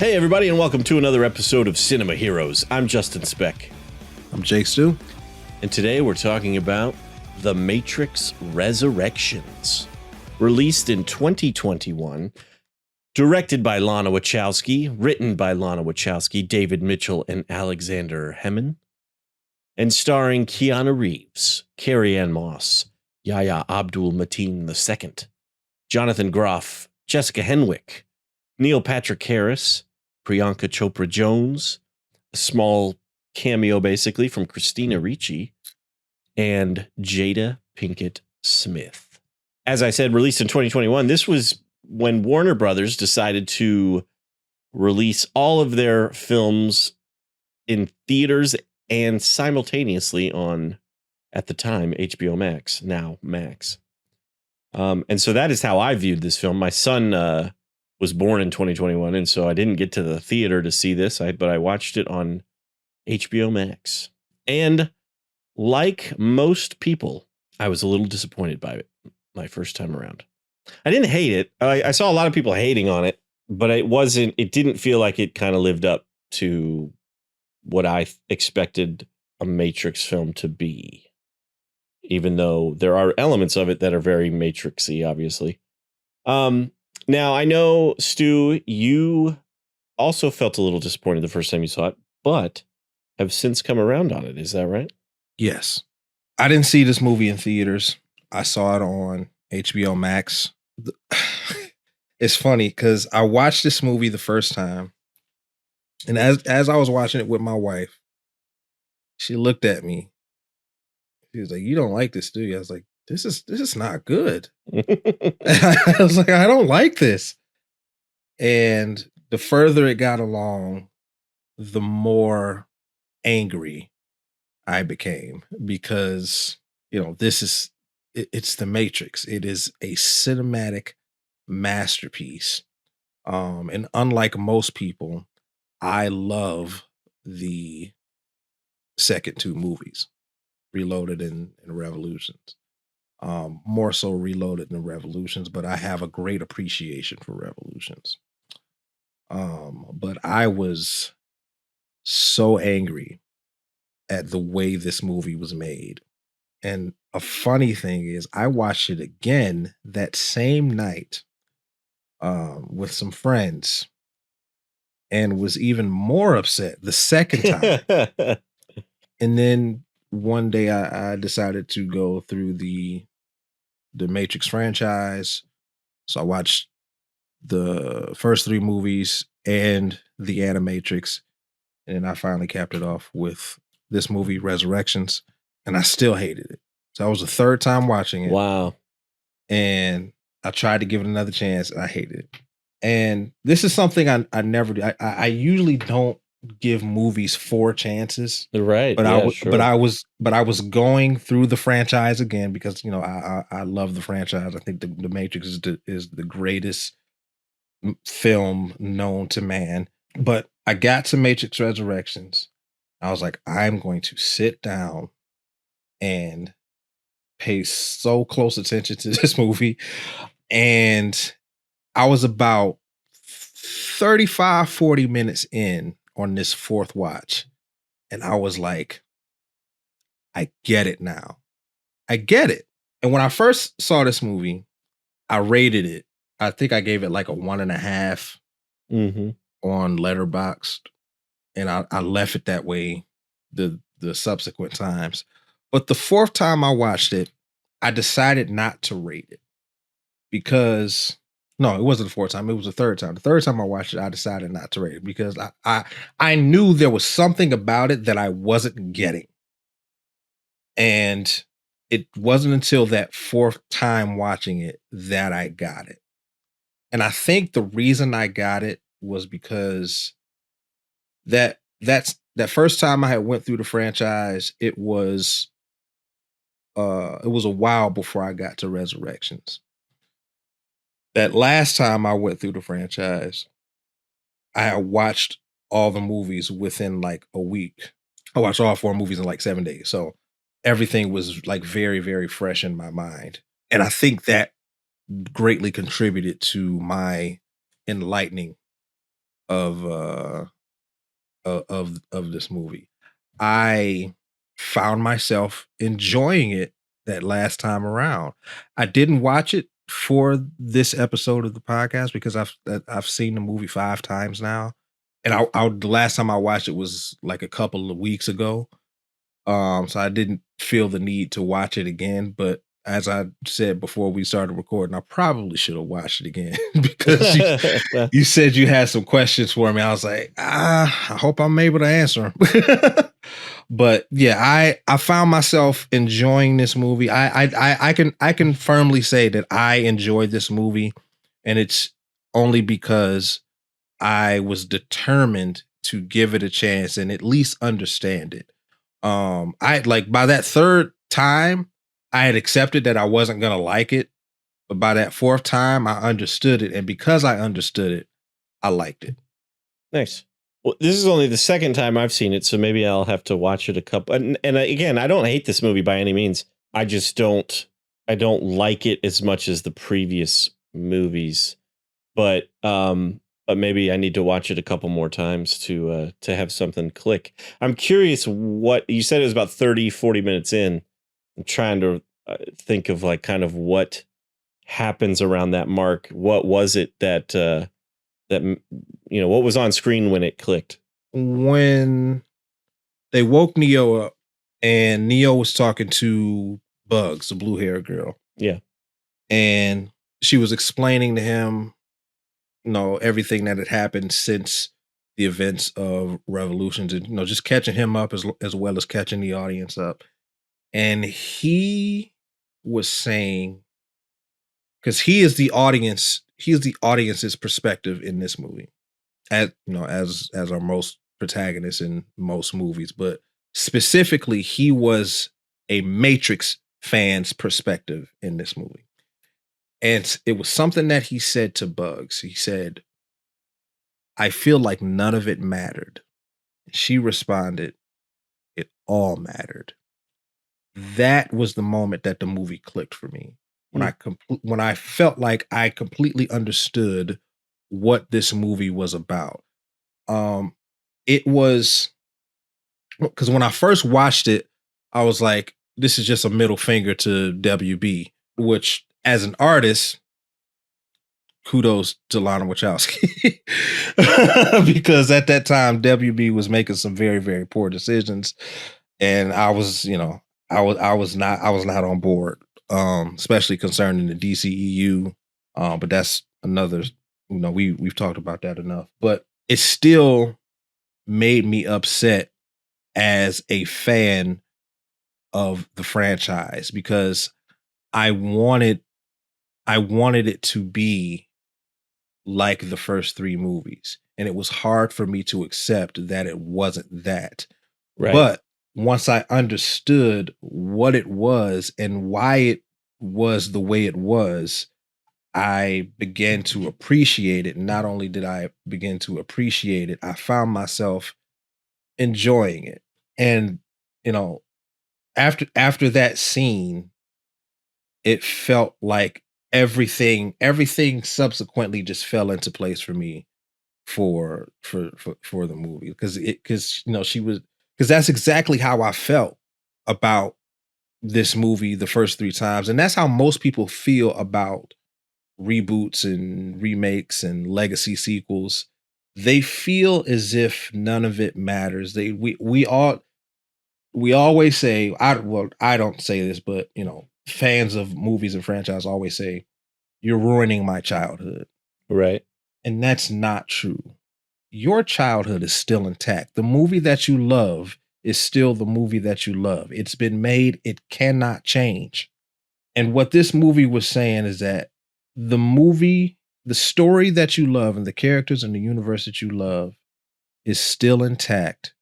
Hey, everybody, and welcome to another episode of Cinema Heroes. I'm Justin Speck. I'm Jake Stu. And today we're talking about The Matrix Resurrections. Released in 2021, directed by Lana Wachowski, written by Lana Wachowski, David Mitchell, and Alexander Hemon, and starring Keanu Reeves, Carrie-Anne Moss, Yahya Abdul-Mateen II, Jonathan Groff, Jessica Henwick, Neil Patrick Harris, Priyanka Chopra Jones, a small cameo basically from Christina Ricci, and Jada Pinkett Smith. As I said, released in 2021, this was when Warner Brothers decided to release all of their films in theaters and simultaneously on, at the time, HBO Max, now Max. And so that is how I viewed this film. My son was born in 2021, and so I didn't get to the theater to see this, but I watched it on HBO Max. And like most people, I was a little disappointed by it my first time around. I didn't hate it. I saw a lot of people hating on it, but it didn't feel like it kind of lived up to what I expected a Matrix film to be, even though there are elements of it that are very Matrixy, obviously. Now, I know, Stu, you also felt a little disappointed the first time you saw it, but have since come around on it. Is that right? Yes. I didn't see this movie in theaters. I saw it on HBO Max. It's funny because I watched this movie the first time, and as I was watching it with my wife, she looked at me. She was like, "You don't like this, do you?" I was like, This is not good. I was like, I don't like this. And the further it got along, the more angry I became because, it's the Matrix. It is a cinematic masterpiece. And unlike most people, I love the second two movies, Reloaded and Revolutions. More so Reloaded than Revolutions, but I have a great appreciation for Revolutions. But I was so angry at the way this movie was made. And a funny thing is, I watched it again that same night with some friends and was even more upset the second time. And then one day I decided to go through the Matrix franchise. So I watched the first three movies and the Animatrix. And then I finally capped it off with this movie, Resurrections. And I still hated it. So that was the third time watching it. Wow. And I tried to give it another chance and I hated it. And this is something I never do. I usually don't give movies 4 chances. Right. But Yeah, I was going through the franchise again because I love the franchise. I think the Matrix is the greatest film known to man. But I got to Matrix Resurrections. I was like, I'm going to sit down and pay so close attention to this movie. And I was about 35, 40 minutes in on this fourth watch. And I was like, I get it now. I get it. And when I first saw this movie, I rated it. I think I gave it like a 1.5 on Letterboxd. And I left it that way the subsequent times. But the fourth time I watched it, I decided not to rate it because no, it wasn't the fourth time. It was the third time. The third time I watched it, I decided not to rate it because I knew there was something about it that I wasn't getting. And it wasn't until that fourth time watching it that I got it. And I think the reason I got it was because that first time I had went through the franchise, it was a while before I got to Resurrections. That last time I went through the franchise, I watched all the movies within like a week. I watched all 4 movies in like 7 days. So everything was like very, very fresh in my mind. And I think that greatly contributed to my enlightening of of this movie. I found myself enjoying it that last time around. I didn't watch it for this episode of the podcast because I've seen the movie 5 times now. And I the last time I watched it was like a couple of weeks ago. So I didn't feel the need to watch it again, but as I said before we started recording, I probably should have watched it again because Well, you said you had some questions for me. I was like, I hope I'm able to answer them. But yeah, I found myself enjoying this movie. I can firmly say that I enjoyed this movie, and it's only because I was determined to give it a chance and at least understand it. I like by that third time, I had accepted that I wasn't gonna like it, but by that fourth time, I understood it, and because I understood it, I liked it. nice. Well, this is only the second time I've seen it, so maybe I'll have to watch it a couple. And again, I don't hate this movie by any means. I just don't. I don't like it as much as the previous movies. But maybe I need to watch it a couple more times to have something click. I'm curious what you said. It was about 30, 40 minutes in. I'm trying to think of like kind of what happens around that mark. What was it that what was on screen when it clicked? When they woke Neo up and Neo was talking to Bugs, the blue hair girl, Yeah. and she was explaining to him, everything that had happened since the events of Revolutions, and just catching him up as well as catching the audience up. And he was saying, because he is the audience's perspective in this movie, as our most protagonists in most movies, but specifically he was a Matrix fan's perspective in this movie. And it was something that he said to Bugs. He said, I feel like none of it mattered. She responded, it all mattered. That was the moment that the movie clicked for me. When I felt like I completely understood what this movie was about. It was because when I first watched it, I was like, this is just a middle finger to WB, which as an artist, kudos to Lana Wachowski. Because at that time, WB was making some very, very poor decisions. And I was, I was not on board, especially concerning the DCEU. But that's another, we've talked about that enough. But it still made me upset as a fan of the franchise because I wanted I wanted it to be like the first 3 movies, and it was hard for me to accept that it wasn't that. Right. But once I understood what it was and why it was the way it was, I began to appreciate it. Not only did I begin to appreciate it, I found myself enjoying it. And, you know, after that scene, it felt like everything subsequently just fell into place for me for the movie because she was because that's exactly how I felt about this movie the first 3 times, and that's how most people feel about reboots and remakes and legacy sequels. They feel as if none of it matters. We always say, I don't say this, but fans of movies and franchise always say, you're ruining my childhood. Right. And that's not true. Your childhood is still intact. The movie that you love is still the movie that you love. It's been made, it cannot change. And what this movie was saying is that the story that you love and the characters and the universe that you love is still intact.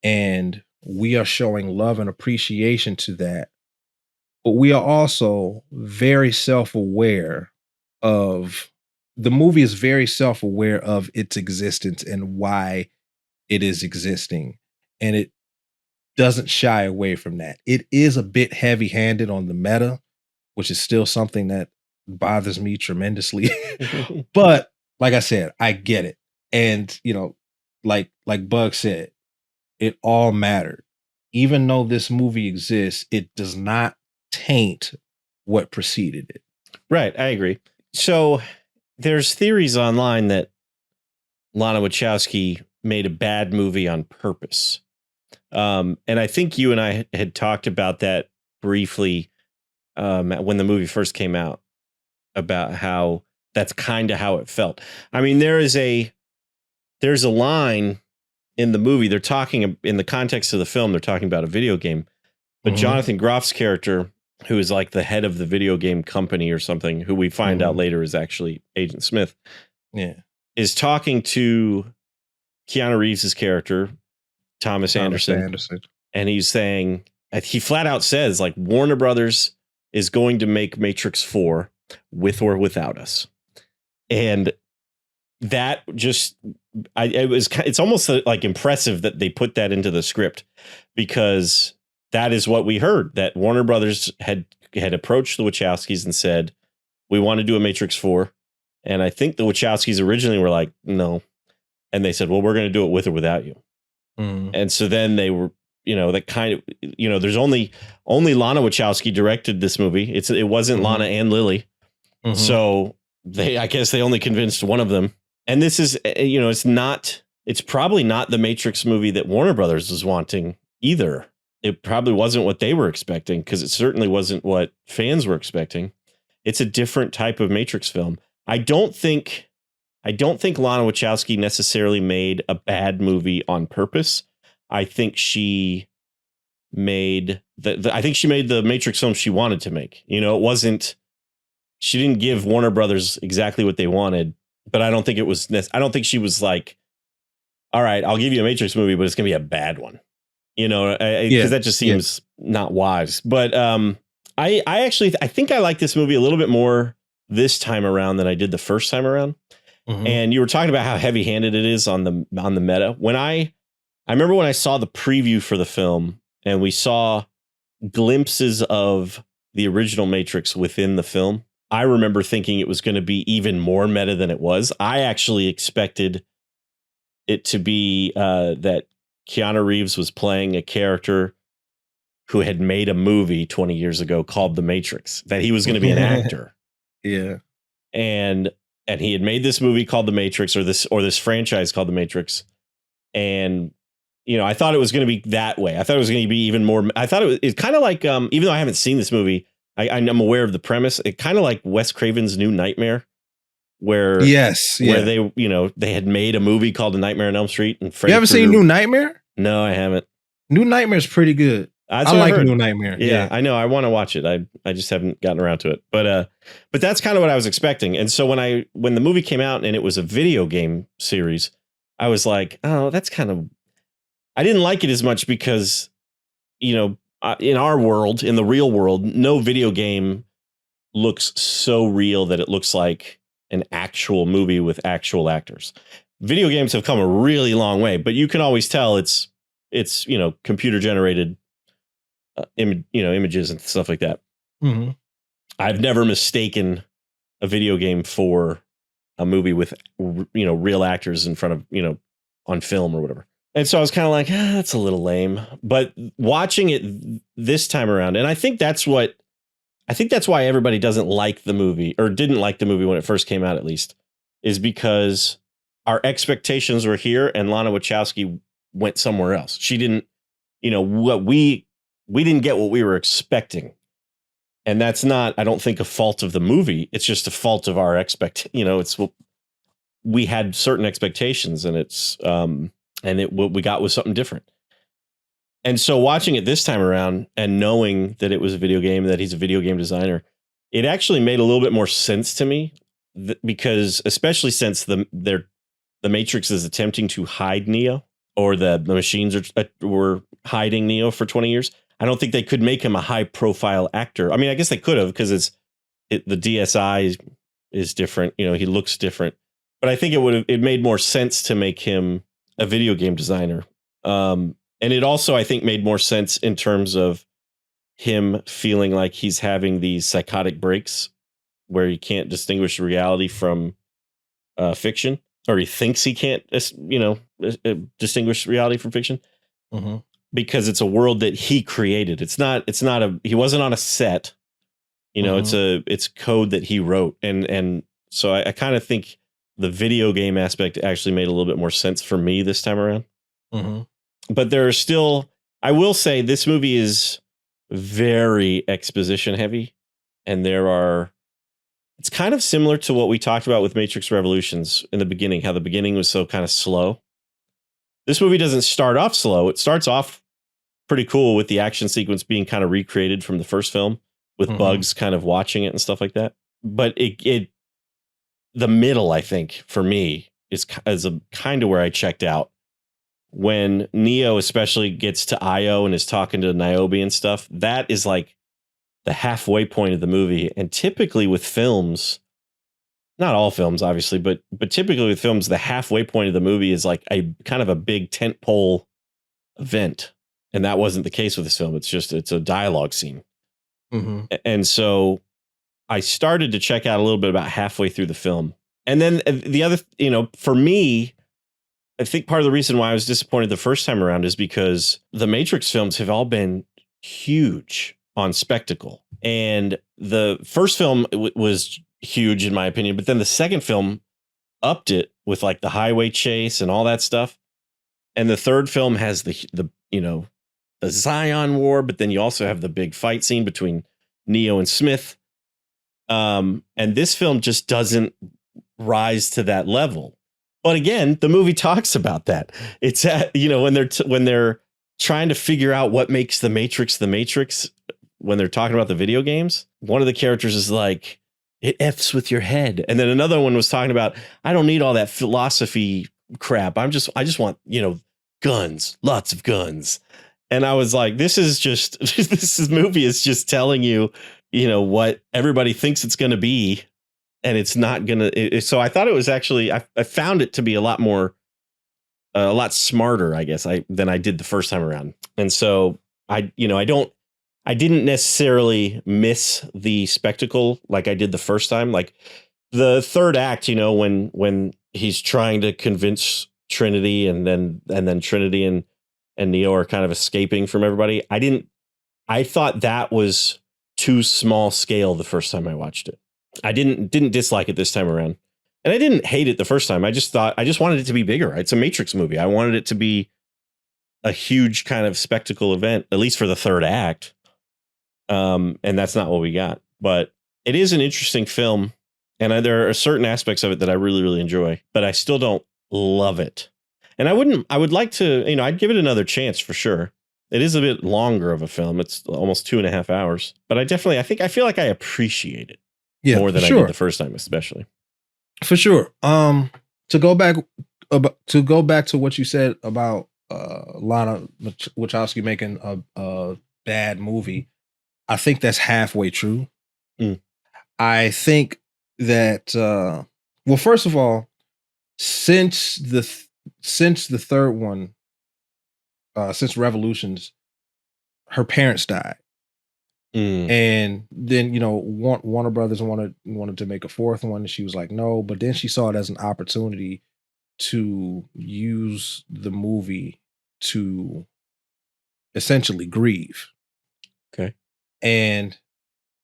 And we are showing love and appreciation to that. But we are also very self-aware of the movie is very self-aware of its existence and why it is existing. And it doesn't shy away from that. It is a bit heavy-handed on the meta, which is still something that bothers me tremendously. But like I said, I get it. And, like Bug said, it all mattered. Even though this movie exists, it does not taint what preceded it. Right, I agree. So there's theories online that Lana Wachowski made a bad movie on purpose. And I think you and I had talked about that briefly when the movie first came out, about how that's kind of how it felt. I mean, there's a line in the movie. They're talking in the context of the film. They're talking about a video game, but Jonathan Groff's character, who is like the head of the video game company or something, who we find out later is actually Agent Smith, is talking to Keanu Reeves' character, Thomas Anderson. And he's saying, he flat out says, like, Warner Brothers is going to make Matrix 4 with or without us. And that just, it's almost like impressive that they put that into the script, because that is what we heard, that Warner Brothers had approached the Wachowskis and said, we want to do a Matrix 4. And I think the Wachowskis originally were like, no. And they said, well, we're going to do it with or without you. And so then they were, that kind of, there's only Lana Wachowski directed this movie. It wasn't Lana and Lily. So I guess they only convinced one of them. And this is, it's probably not the Matrix movie that Warner Brothers was wanting either. It probably wasn't what they were expecting, because it certainly wasn't what fans were expecting. It's a different type of Matrix film. I don't think Lana Wachowski necessarily made a bad movie on purpose. I think she made the Matrix film she wanted to make. It wasn't, she didn't give Warner Brothers exactly what they wanted, but I don't think she was like, all right, I'll give you a Matrix movie, but it's going to be a bad one. Because that just seems not wise. But I actually think I like this movie a little bit more this time around than I did the first time around. And you were talking about how heavy-handed it is on the meta. When I remember when I saw the preview for the film and we saw glimpses of the original Matrix within the film, I remember thinking it was going to be even more meta than it was. I actually expected it to be that Keanu Reeves was playing a character who had made a movie 20 years ago called The Matrix, that he was going to be an actor. And he had made this movie called The Matrix, or this franchise called The Matrix. And, I thought it was going to be that way. I thought it was going to be even more. I thought it's kind of like, even though I haven't seen this movie, I'm aware of the premise. It kind of like Wes Craven's New Nightmare, where they, they had made a movie called A Nightmare on Elm Street. And you haven't seen New Nightmare? No, I haven't. New Nightmare is pretty good. I like New Nightmare. Yeah, I know. I want to watch it. I just haven't gotten around to it. But that's kind of what I was expecting. And so when the movie came out and it was a video game series, I was like, oh, that's kind of, I didn't like it as much because, in our world, in the real world, no video game looks so real that it looks like an actual movie with actual actors. Video games have come a really long way, but you can always tell it's computer generated images and stuff like that. I've never mistaken a video game for a movie with real actors in front of on film or whatever. And so I was kind of like, that's a little lame. But watching it this time around, and I think that's why everybody doesn't like the movie, or didn't like the movie when it first came out, at least, is because our expectations were here and Lana Wachowski went somewhere else. She didn't, what we didn't get what we were expecting. And that's not, I don't think, a fault of the movie. It's just a fault of our we had certain expectations, and what we got was something different. And so watching it this time around and knowing that it was a video game, that he's a video game designer, it actually made a little bit more sense to me, because especially since the Matrix is attempting to hide Neo, or the machines were hiding Neo for 20 years. I don't think they could make him a high profile actor. I mean, I guess they could have, because the DSI is different. He looks different, but I think it made more sense to make him a video game designer. And it also, I think, made more sense in terms of him feeling like he's having these psychotic breaks where he can't distinguish reality from fiction. or he thinks he can't, distinguish reality from fiction because it's a world that he created. It's not he wasn't on a set, it's code that he wrote. And so I kind of think the video game aspect actually made a little bit more sense for me this time around. But there are still, I will say this movie is very exposition heavy. And it's kind of similar to what we talked about with Matrix Revolutions in the beginning, how the beginning was so kind of slow. This movie doesn't start off slow. It starts off pretty cool with the action sequence being kind of recreated from the first film with Bugs kind of watching it and stuff like that. But the middle, I think, for me is a kind of where I checked out. When Neo especially gets to Io and is talking to Niobe and stuff, that is like the halfway point of the movie. And typically with films, not all films, obviously, but typically with films, the halfway point of the movie is like a kind of a big tentpole event. And that wasn't the case with this film. It's a dialogue scene. And so I started to check out a little bit about halfway through the film. And then the other, for me, I think part of the reason why I was disappointed the first time around is because the Matrix films have all been huge on spectacle. And the first film was huge, in my opinion. But then the second film upped it with like the highway chase and all that stuff. And the third film has the Zion War. But then you also have the big fight scene between Neo and Smith. And this film just doesn't rise to that level. But again, the movie talks about that. It's when they're trying to figure out what makes the Matrix, when they're talking about the video games, one of the characters is like, it F's with your head. And then another one was talking about, I don't need all that philosophy crap. I just want, guns, lots of guns. And I was like, this movie is just telling you, what everybody thinks it's going to be. And it's not going to. So I thought it was actually, I found it to be a lot smarter, I guess, than I did the first time around. And so I didn't necessarily miss the spectacle like I did the first time. Like the third act, when he's trying to convince Trinity and then Trinity and Neo are kind of escaping from everybody. I thought that was too small scale the first time I watched it. I didn't dislike it this time around. And I didn't hate it the first time. I just wanted it to be bigger. It's a Matrix movie. I wanted it to be a huge kind of spectacle event, at least for the third act. And that's not what we got. But it is an interesting film. And there are certain aspects of it that I really, really enjoy. But I still don't love it. And I would like to, I'd give it another chance for sure. It is a bit longer of a film. It's almost 2.5 hours. But I feel like I appreciate it. Yeah, more than I did the first time, especially. For sure. To go back to what you said about Lana Wachowski making a bad movie, I think that's halfway true. I think that first of all, since the third one, since Revolutions, her parents died. And then Warner Brothers wanted to make a fourth one, and she was like no, but then she saw it as an opportunity to use the movie to essentially grieve. Okay. And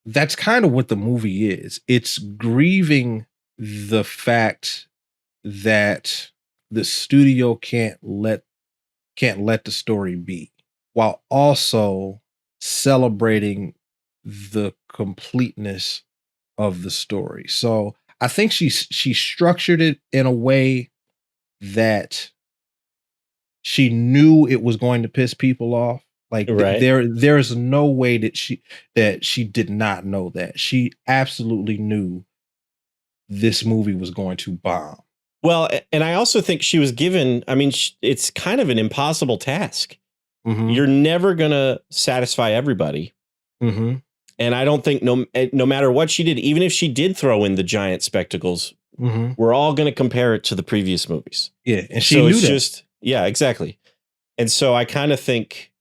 that's kind of what the movie is. It's grieving the fact that the studio can't let the story be, while also celebrating the completeness of the story. So I think she structured it in a way that she knew it was going to piss people off. Like right. There is no way that she did not know that. She absolutely knew this movie was going to bomb. Well, and I also think she was given, it's kind of an impossible task. You're never going to satisfy everybody. And I don't think no matter what she did, even if she did throw in the giant spectacles, we're all going to compare it to the previous movies. Yeah. And she knew that. Yeah, exactly. And so I kind of think,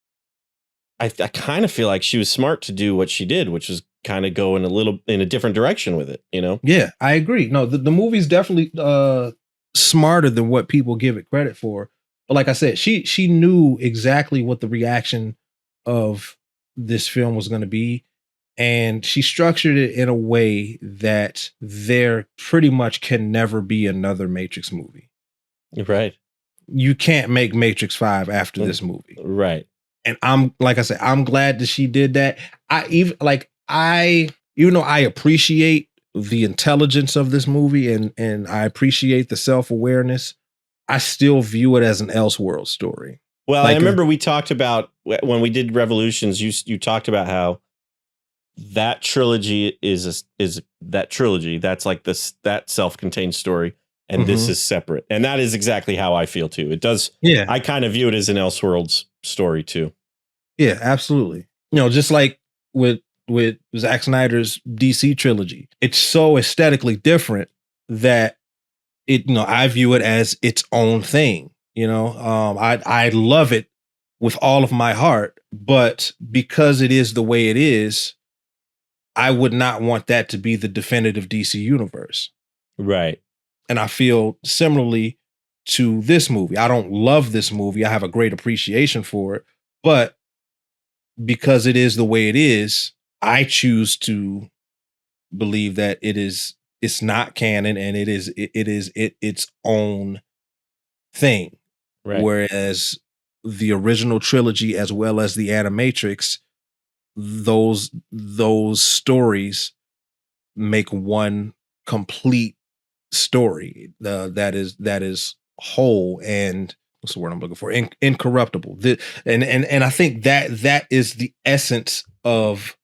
I kind of feel like she was smart to do what she did, which was kind of go in a different direction with it, Yeah, I agree. No, the movie's definitely smarter than what people give it credit for. But like I said, she knew exactly what the reaction of this film was going to be, and she structured it in a way that there pretty much can never be another Matrix movie. Right. You can't make Matrix 5 after Mm. this movie. Right. And I'm like I said, I'm glad that she did that. Even though I appreciate the intelligence of this movie and I appreciate the self-awareness, I still view it as an Elseworld story. Well, Like, I remember we talked about when we did Revolutions, you talked about how that trilogy is that trilogy. That's like that self-contained story. And this is separate. And that is exactly how I feel too. It does. Yeah. I kind of view it as an Elseworlds story too. Yeah, absolutely. Just like with Zack Snyder's DC trilogy, it's so aesthetically different that I view it as its own thing. I love it with all of my heart, but because it is the way it is, I would not want that to be the definitive DC universe. Right. And I feel similarly to this movie. I don't love this movie. I have a great appreciation for it, but because it is the way it is, I choose to believe that it's not canon and it is its own thing. Right. Whereas the original trilogy as well as the Animatrix, those stories make one complete story that is whole and what's the word I'm looking for? Incorruptible. And I think that is the essence of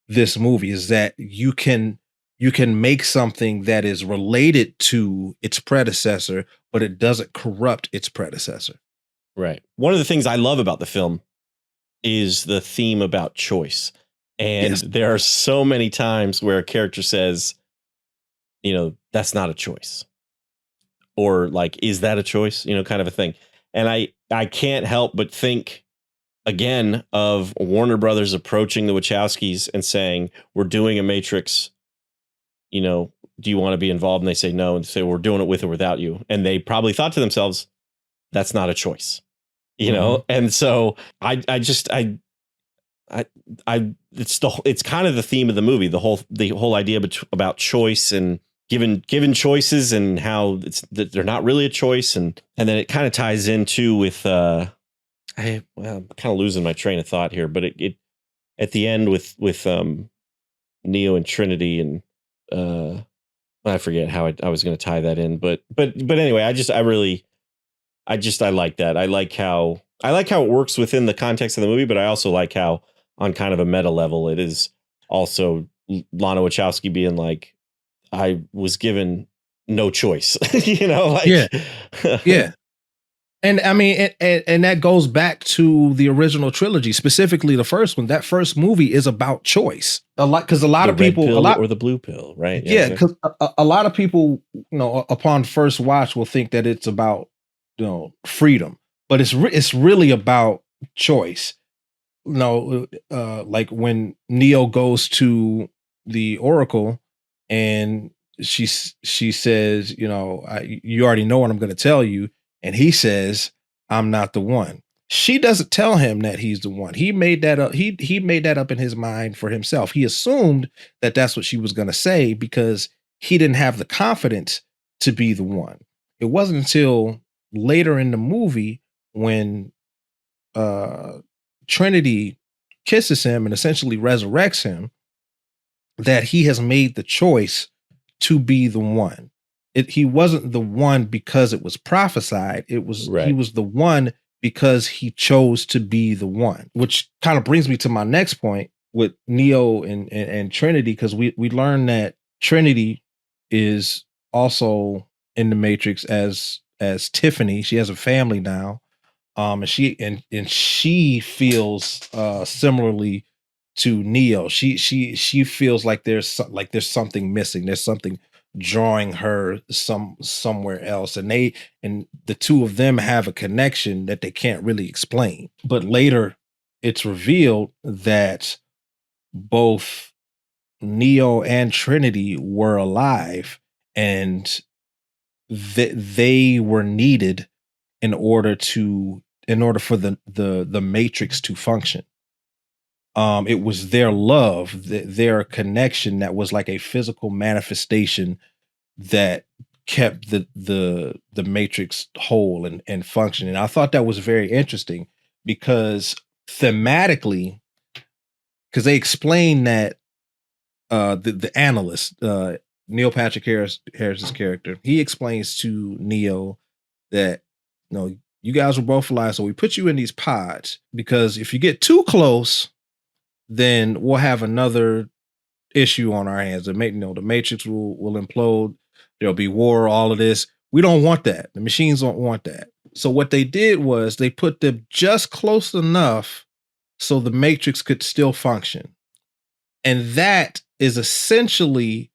this movie, is that you can make something that is related to its predecessor, but it doesn't corrupt its predecessor. Right. One of the things I love about the film is the theme about choice. And there are so many times where a character says, that's not a choice. Or like, is that a choice? Kind of a thing. And I can't help but think again of Warner Brothers approaching the Wachowskis and saying, we're doing a Matrix, do you want to be involved? And they say no, and say, we're doing it with or without you. And they probably thought to themselves, that's not a choice, And so it's kind of the theme of the movie, the whole idea about choice and given choices and how that they're not really a choice. And then it kind of ties into with, I'm kind of losing my train of thought here, but it at the end with Neo and Trinity and I forget how I was going to tie that in, but anyway, I like that. I like how it works within the context of the movie, but I also like how on kind of a meta level, it is also Lana Wachowski being like, I was given no choice, Yeah. And I mean, and that goes back to the original trilogy, specifically the first one. That first movie is about choice. Because a lot of people, or the blue pill, right? Yeah, because a lot of people, upon first watch, will think that it's about freedom, but it's really about choice. Like when Neo goes to the Oracle, and she says, you already know what I'm going to tell you. And he says, I'm not the one. She doesn't tell him that he's the one. He made that up. He made that up in his mind for himself. He assumed that that's what she was going to say because he didn't have the confidence to be the one. It wasn't until later in the movie when Trinity kisses him and essentially resurrects him that he has made the choice to be the one. He wasn't the one because it was prophesied. He was the one because he chose to be the one, which kind of brings me to my next point with Neo and Trinity, because we learned that Trinity is also in the Matrix as Tiffany. She has a family now. And she feels similarly to Neo. She feels like there's something missing. There's something drawing her somewhere else, and the two of them have a connection that they can't really explain. But later it's revealed that both Neo and Trinity were alive, and they were needed in order for the Matrix to function. It was their love, their connection that was like a physical manifestation that kept the Matrix whole and functioning. I thought that was very interesting because thematically, because they explain that the analyst, Neil Patrick Harris's character, he explains to Neo that you guys were both alive, so we put you in these pods because if you get too close, then we'll have another issue on our hands. The Matrix will implode. There'll be war. All of this. We don't want that. The machines don't want that. So what they did was they put them just close enough so the Matrix could still function, and that is essentially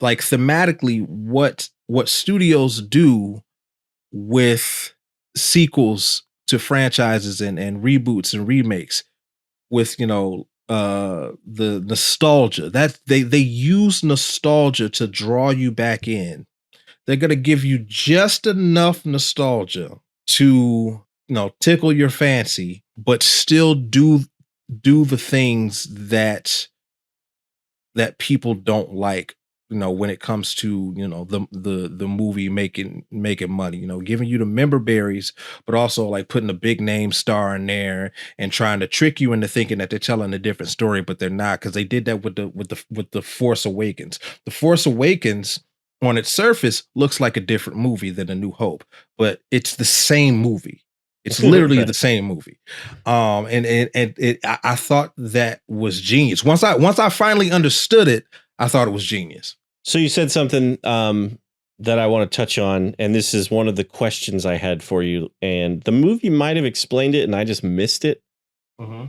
like thematically what studios do with sequels to franchises and reboots and remakes with the nostalgia that they use nostalgia to draw you back in. They're going to give you just enough nostalgia to tickle your fancy, but still do the things that people don't like, when it comes to the movie making money, giving you the member berries, but also like putting a big name star in there and trying to trick you into thinking that they're telling a different story, but they're not, because they did that with the Force Awakens. The Force Awakens on its surface looks like a different movie than A New Hope, but it's the same movie. It's literally the same movie. I thought that was genius. Once I finally understood it, I thought it was genius. So you said something that I want to touch on, and this is one of the questions I had for you. And the movie might have explained it, and I just missed it. Mm-hmm.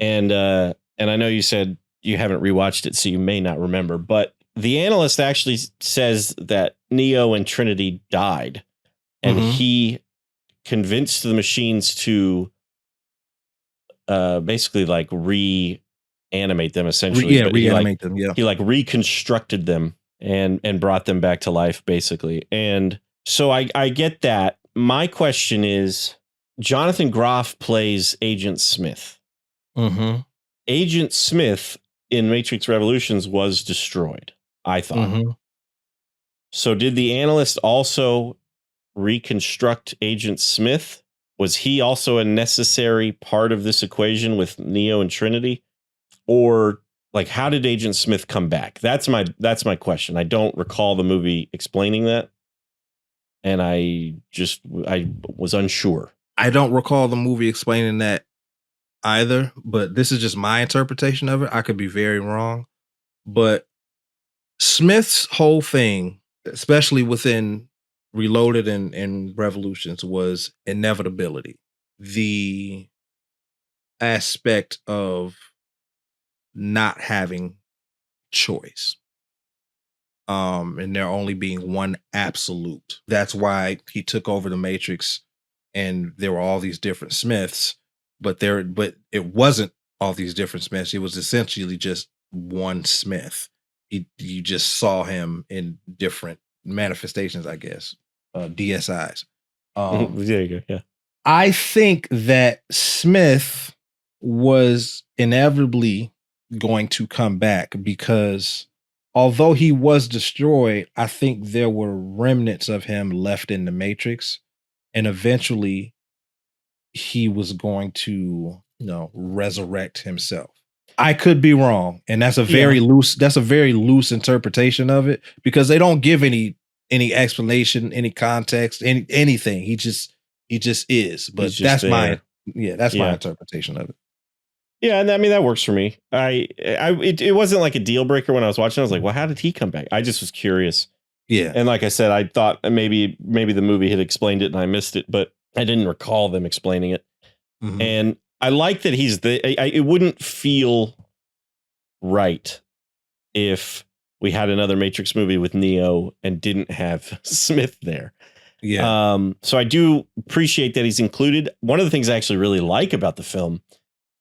And I know you said you haven't rewatched it, so you may not remember. But the analyst actually says that Neo and Trinity died, and he convinced the machines to basically like reanimate them, essentially. Reanimate them. Yeah, he like reconstructed them and brought them back to life, basically. And so I get that. My question is, Jonathan Groff plays Agent Smith. Mm-hmm. Agent Smith in Matrix Revolutions was destroyed, I thought. Mm-hmm. So did the analyst also reconstruct Agent Smith? Was he also a necessary part of this equation with Neo and Trinity? Or like, how did Agent Smith come back? That's my question. I don't recall the movie explaining that, and I was unsure. I don't recall the movie explaining that either, but this is just my interpretation of it. I could be very wrong, but Smith's whole thing, especially within Reloaded and Revolutions, was inevitability. The aspect of not having choice, and there only being one absolute. That's why he took over the Matrix, and there were all these different Smiths, but it wasn't all these different Smiths. It was essentially just one Smith. You just saw him in different manifestations, I guess, DSIs. There you go. Yeah, I think that Smith was inevitably going to come back because although he was destroyed, I think there were remnants of him left in the Matrix, and eventually he was going to, resurrect himself. I could be wrong, and that's a very loose interpretation of it, because they don't give any explanation, any context, anything. He just is. But that's my interpretation of it. Yeah, and I mean that works for me. It wasn't like a deal breaker when I was watching. I was like, well, how did he come back? I just was curious. Yeah. And like I said, I thought maybe the movie had explained it and I missed it, but I didn't recall them explaining it. Mm-hmm. And I like that it wouldn't feel right if we had another Matrix movie with Neo and didn't have Smith there. Yeah. So I do appreciate that he's included. One of the things I actually really like about the film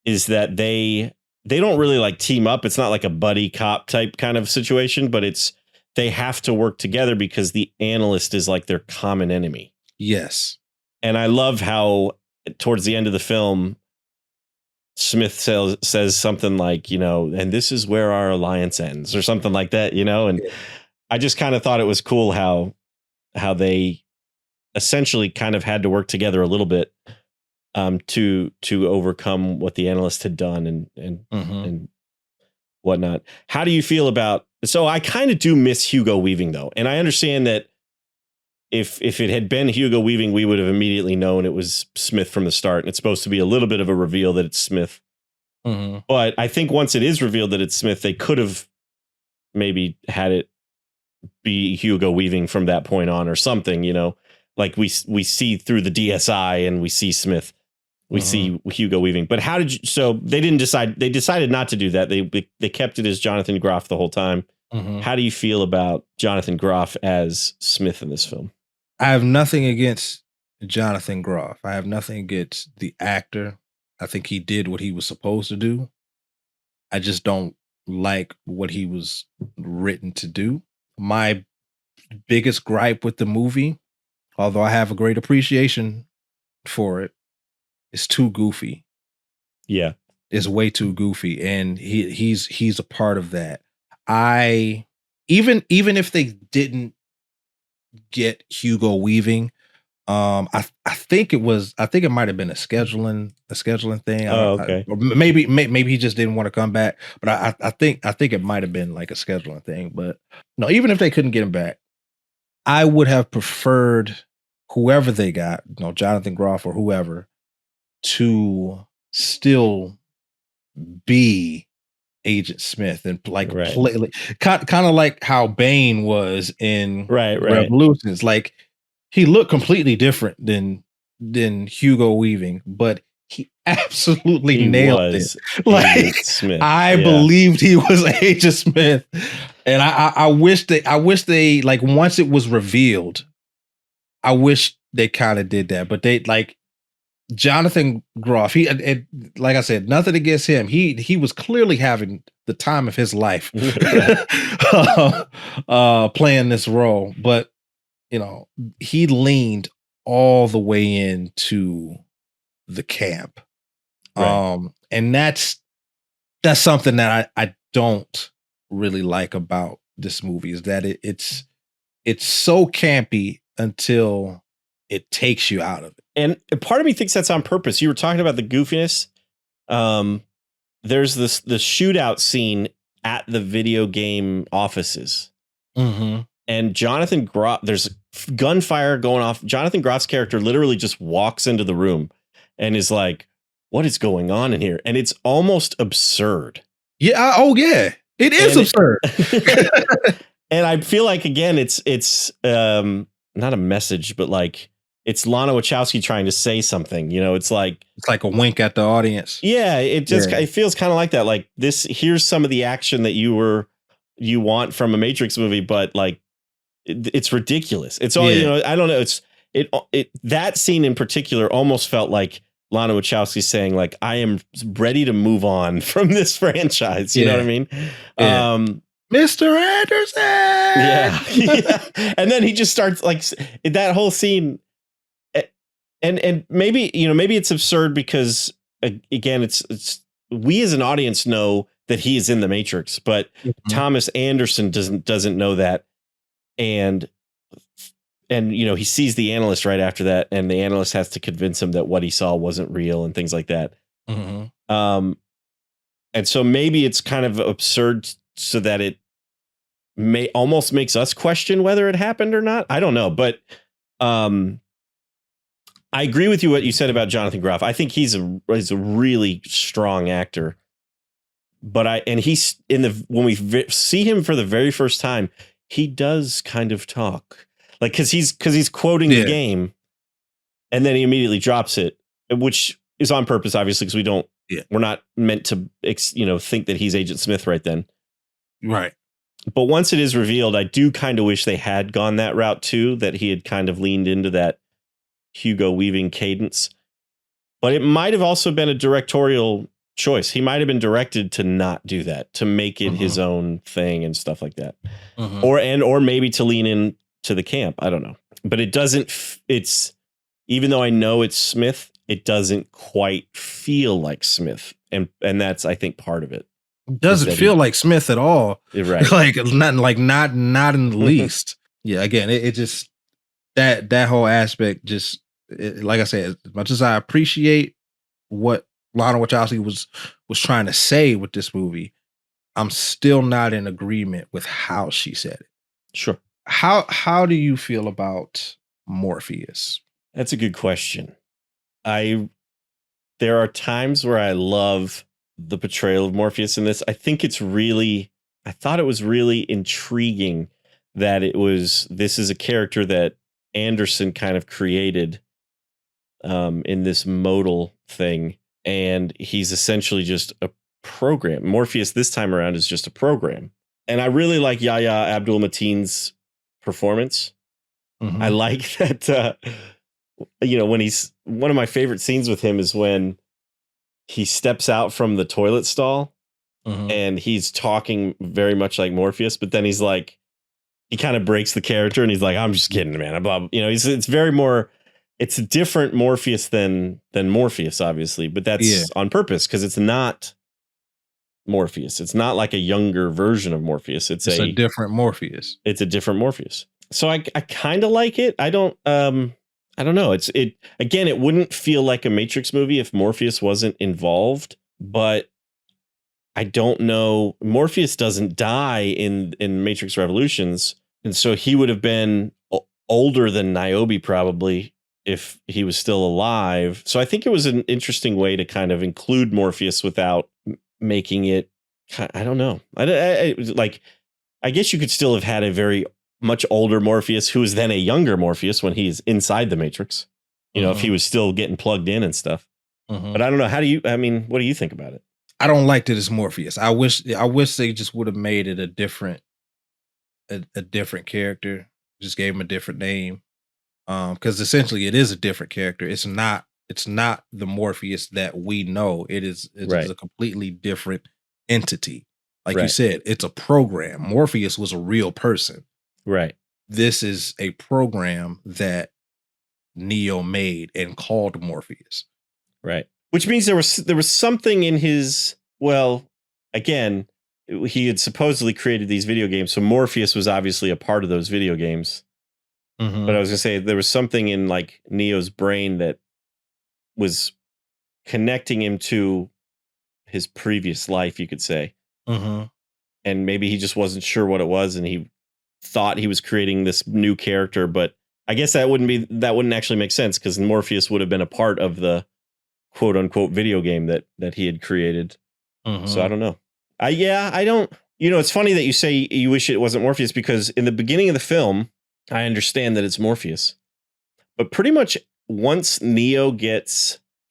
is that they don't really like team up. It's not like a buddy cop type kind of situation, but it's they have to work together because the analyst is like their common enemy. Yes. And I love how towards the end of the film, Smith says something like, and this is where our alliance ends or something like that, and I just kind of thought it was cool how they essentially kind of had to work together a little bit to overcome what the analyst had done and whatnot. How do you feel about, so I kind of do miss Hugo Weaving though. And I understand that if it had been Hugo Weaving, we would have immediately known it was Smith from the start. And it's supposed to be a little bit of a reveal that it's Smith. But I think once it is revealed that it's Smith, they could have maybe had it be Hugo Weaving from that point on or something, like we see through the DSI and we see Smith, we see Hugo Weaving. But how did you, so they decided not to do that. They kept it as Jonathan Groff the whole time. How do you feel about Jonathan Groff as Smith in this film? I have nothing against Jonathan Groff. I have nothing against the actor. I think he did what he was supposed to do. I just don't like what he was written to do. My biggest gripe with the movie, although I have a great appreciation for it, is too goofy. Yeah. It's way too goofy. And he's a part of that. Even if they didn't get Hugo Weaving, I think it might have been a scheduling thing. Okay. Or maybe he just didn't want to come back. But I think it might have been like a scheduling thing. But no, even if they couldn't get him back, I would have preferred whoever they got, Jonathan Groff or whoever, to still be Agent Smith and play kind of like how Bane was in Revolutions. Like he looked completely different than Hugo Weaving, but he absolutely nailed it. Like Smith. I believed he was Agent Smith, and I wish they like once it was revealed, I wish they kind of did that, but they like. Jonathan Groff, like I said, nothing against him. He was clearly having the time of his life playing this role, but he leaned all the way into the camp, and that's something that I don't really like about this movie is that it's so campy until it takes you out of it. And part of me thinks that's on purpose. You were talking about the goofiness. There's the shootout scene at the video game offices. And Jonathan Groff, there's gunfire going off. Jonathan Groff's character literally just walks into the room and is like, what is going on in here? And it's almost absurd. Yeah. Oh, yeah. It is absurd. And I feel like, again, it's not a message, but like, it's Lana Wachowski trying to say something, it's like a wink at the audience. Yeah. It feels kind of like that. Like this, here's some of the action that you want from a Matrix movie, but like it's ridiculous. It's all, I don't know. That scene in particular almost felt like Lana Wachowski saying like, I am ready to move on from this franchise. You know what I mean? Yeah. Mr. Anderson. Yeah. And then he just starts like that whole scene. And maybe, maybe it's absurd because again, it's we as an audience know that he is in the Matrix, but Thomas Anderson doesn't know that. And he sees the analyst right after that, and the analyst has to convince him that what he saw wasn't real and things like that. And so maybe it's kind of absurd so that it may almost makes us question whether it happened or not. I don't know, but I agree with you what you said about Jonathan Groff. I think he's a really strong actor. But he's when we see him for the very first time, he does kind of talk like because he's quoting the game, and then he immediately drops it, which is on purpose, obviously, because we're not meant to think that he's Agent Smith right then. Right. But once it is revealed, I do kind of wish they had gone that route too, that he had kind of leaned into that Hugo Weaving cadence. But it might have also been a directorial choice. He might have been directed to not do that, to make it his own thing and stuff like that. Or maybe to lean in to the camp. I don't know. But it doesn't, it's, even though I know it's Smith, it doesn't quite feel like Smith. And that's, I think, part of it. Doesn't feel like Smith at all. Right. not in the least. Yeah, again, it just, that whole aspect just, like I said, as much as I appreciate what Lana Wachowski was trying to say with this movie, I'm still not in agreement with how she said it. Sure. How do you feel about Morpheus? That's a good question. There are times where I love the portrayal of Morpheus in this. I thought it was really intriguing that this is a character that Anderson kind of created in this modal thing. And he's essentially just a program. Morpheus this time around is just a program. And I really like Yahya Abdul-Mateen's performance. I like that, when one of my favorite scenes with him is when he steps out from the toilet stall and he's talking very much like Morpheus, but then he's like, he kind of breaks the character and he's like, I'm just kidding, man. It's a different Morpheus than Morpheus, obviously, but that's on purpose because it's not Morpheus. It's not like a younger version of Morpheus. It's a different Morpheus. It's a different Morpheus. So I kind of like it. I don't know. It wouldn't feel like a Matrix movie if Morpheus wasn't involved, but I don't know. Morpheus doesn't die in Matrix Revolutions. And so he would have been older than Niobe probably if he was still alive. So I think it was an interesting way to kind of include Morpheus without making it, I don't know. I guess you could still have had a very much older Morpheus who is then a younger Morpheus when he's inside the Matrix, if he was still getting plugged in and stuff. But I don't know. What do you think about it? I don't like that it's Morpheus. I wish they just would have made it a different character, just gave him a different name. Because essentially it is a different character. It's not the Morpheus that we know. It is a completely different entity. Like you said, it's a program. Morpheus was a real person. Right. This is a program that Neo made and called Morpheus. Right. Which means there was something in his, again, he had supposedly created these video games. So Morpheus was obviously a part of those video games. But I was going to say there was something in like Neo's brain that was connecting him to his previous life, you could say. And maybe he just wasn't sure what it was. And he thought he was creating this new character. But I guess that wouldn't actually make sense because Morpheus would have been a part of the quote unquote video game that he had created. So I don't know. I don't, it's funny that you say you wish it wasn't Morpheus because in the beginning of the film, I understand that it's Morpheus, but pretty much once Neo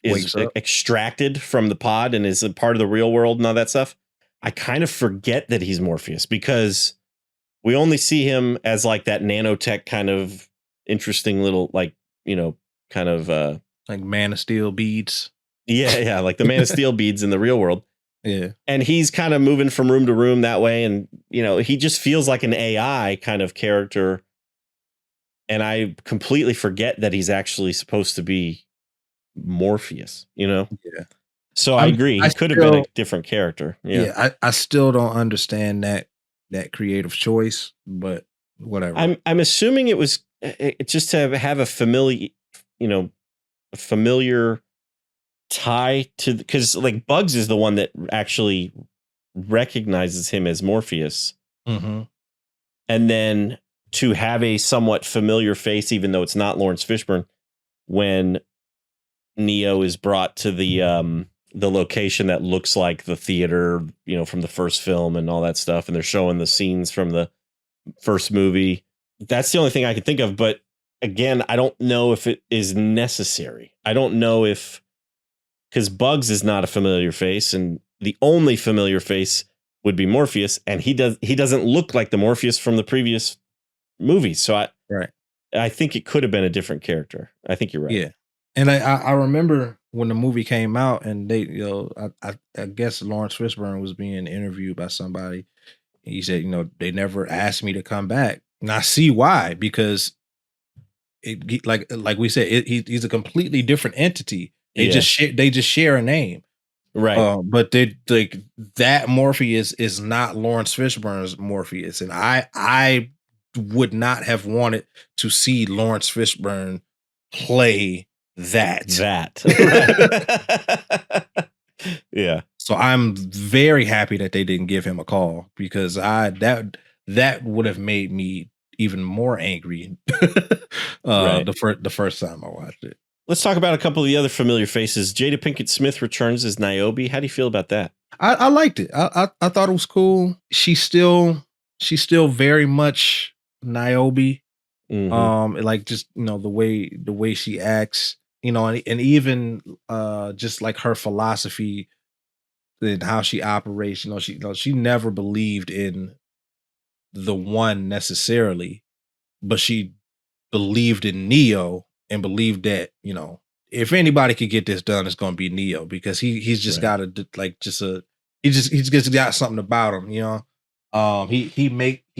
is extracted from the pod and is a part of the real world and all that stuff, I kind of forget that he's Morpheus because we only see him as like that nanotech kind of interesting little, like Man of Steel beads. Yeah. Like the Man of Steel beads in the real world. Yeah. And he's kind of moving from room to room that way. And, he just feels like an AI kind of character. And I completely forget that he's actually supposed to be Morpheus, Yeah. So I agree. He could have been a different character. Yeah. I still don't understand that creative choice, but whatever. I'm assuming it was just to have a familiar tie to, because like Bugs is the one that actually recognizes him as Morpheus. And then to have a somewhat familiar face, even though it's not Lawrence Fishburne, when Neo is brought to the location that looks like the theater, from the first film and all that stuff. And they're showing the scenes from the first movie. That's the only thing I could think of. But again, I don't know if it is necessary. I don't know because Bugs is not a familiar face, and the only familiar face would be Morpheus, and he doesn't look like the Morpheus from the previous movies. So I think it could have been a different character. I think you're right. Yeah. And I remember when the movie came out, and they, I guess Lawrence Fishburne was being interviewed by somebody. He said, they never asked me to come back, and I see why, because like we said, he's a completely different entity. Yeah. They just share a name. Right. But they like that Morpheus is not Lawrence Fishburne's Morpheus, and I would not have wanted to see Lawrence Fishburne play that. Right. Yeah. So I'm very happy that they didn't give him a call, because that would have made me even more angry Right. the first time I watched it. Let's talk about a couple of the other familiar faces. Jada Pinkett Smith returns as Niobe. How do you feel about that? I liked it. I thought it was cool. She's still very much Niobe. Like, just the way she acts, and even just like her philosophy and how she operates. She never believed in the one necessarily, but she believed in Neo, and believed that, if anybody could get this done, it's going to be Neo, because he's just Right. got he's just got something about him, he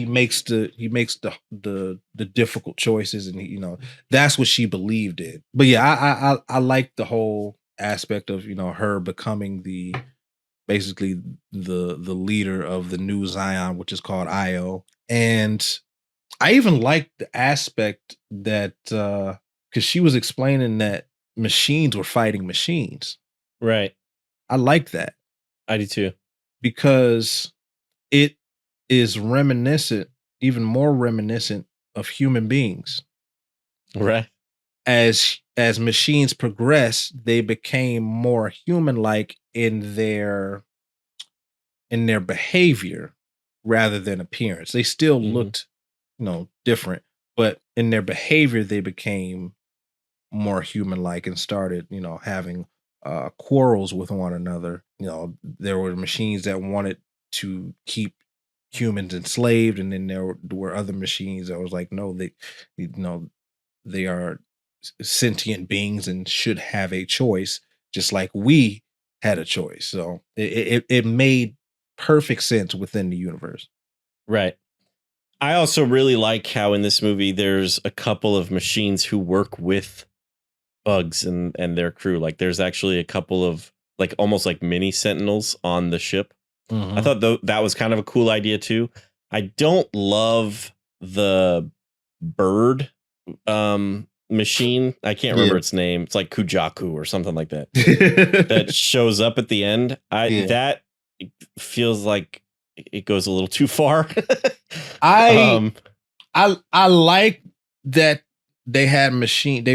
makes the difficult choices, and that's what she believed in. But yeah, I like the whole aspect of, her becoming basically the leader of the new Zion, which is called Io. And I even like the aspect that, because she was explaining that machines were fighting machines. Right. I like that, I do too. because it is reminiscent, even more reminiscent, of human beings. Right. As machines progress, they became more human-like in their behavior rather than appearance. They still looked, different, but in their behavior, they became more human-like, and started, having quarrels with one another. There were machines that wanted to keep humans enslaved, and then there were other machines that was like, no, you know, they are sentient beings and should have a choice, just like we had a choice. So it made perfect sense within the universe. Right. I also really like how in this movie there's a couple of machines who work with Bugs and their crew. Like, there's actually a couple of, like, almost like mini sentinels on the ship. I thought that was kind of a cool idea too. I don't love the bird machine. I can't remember its name. It's like Kujaku or something like that. That shows up at the end. That feels like it goes a little too far. I like that they had machine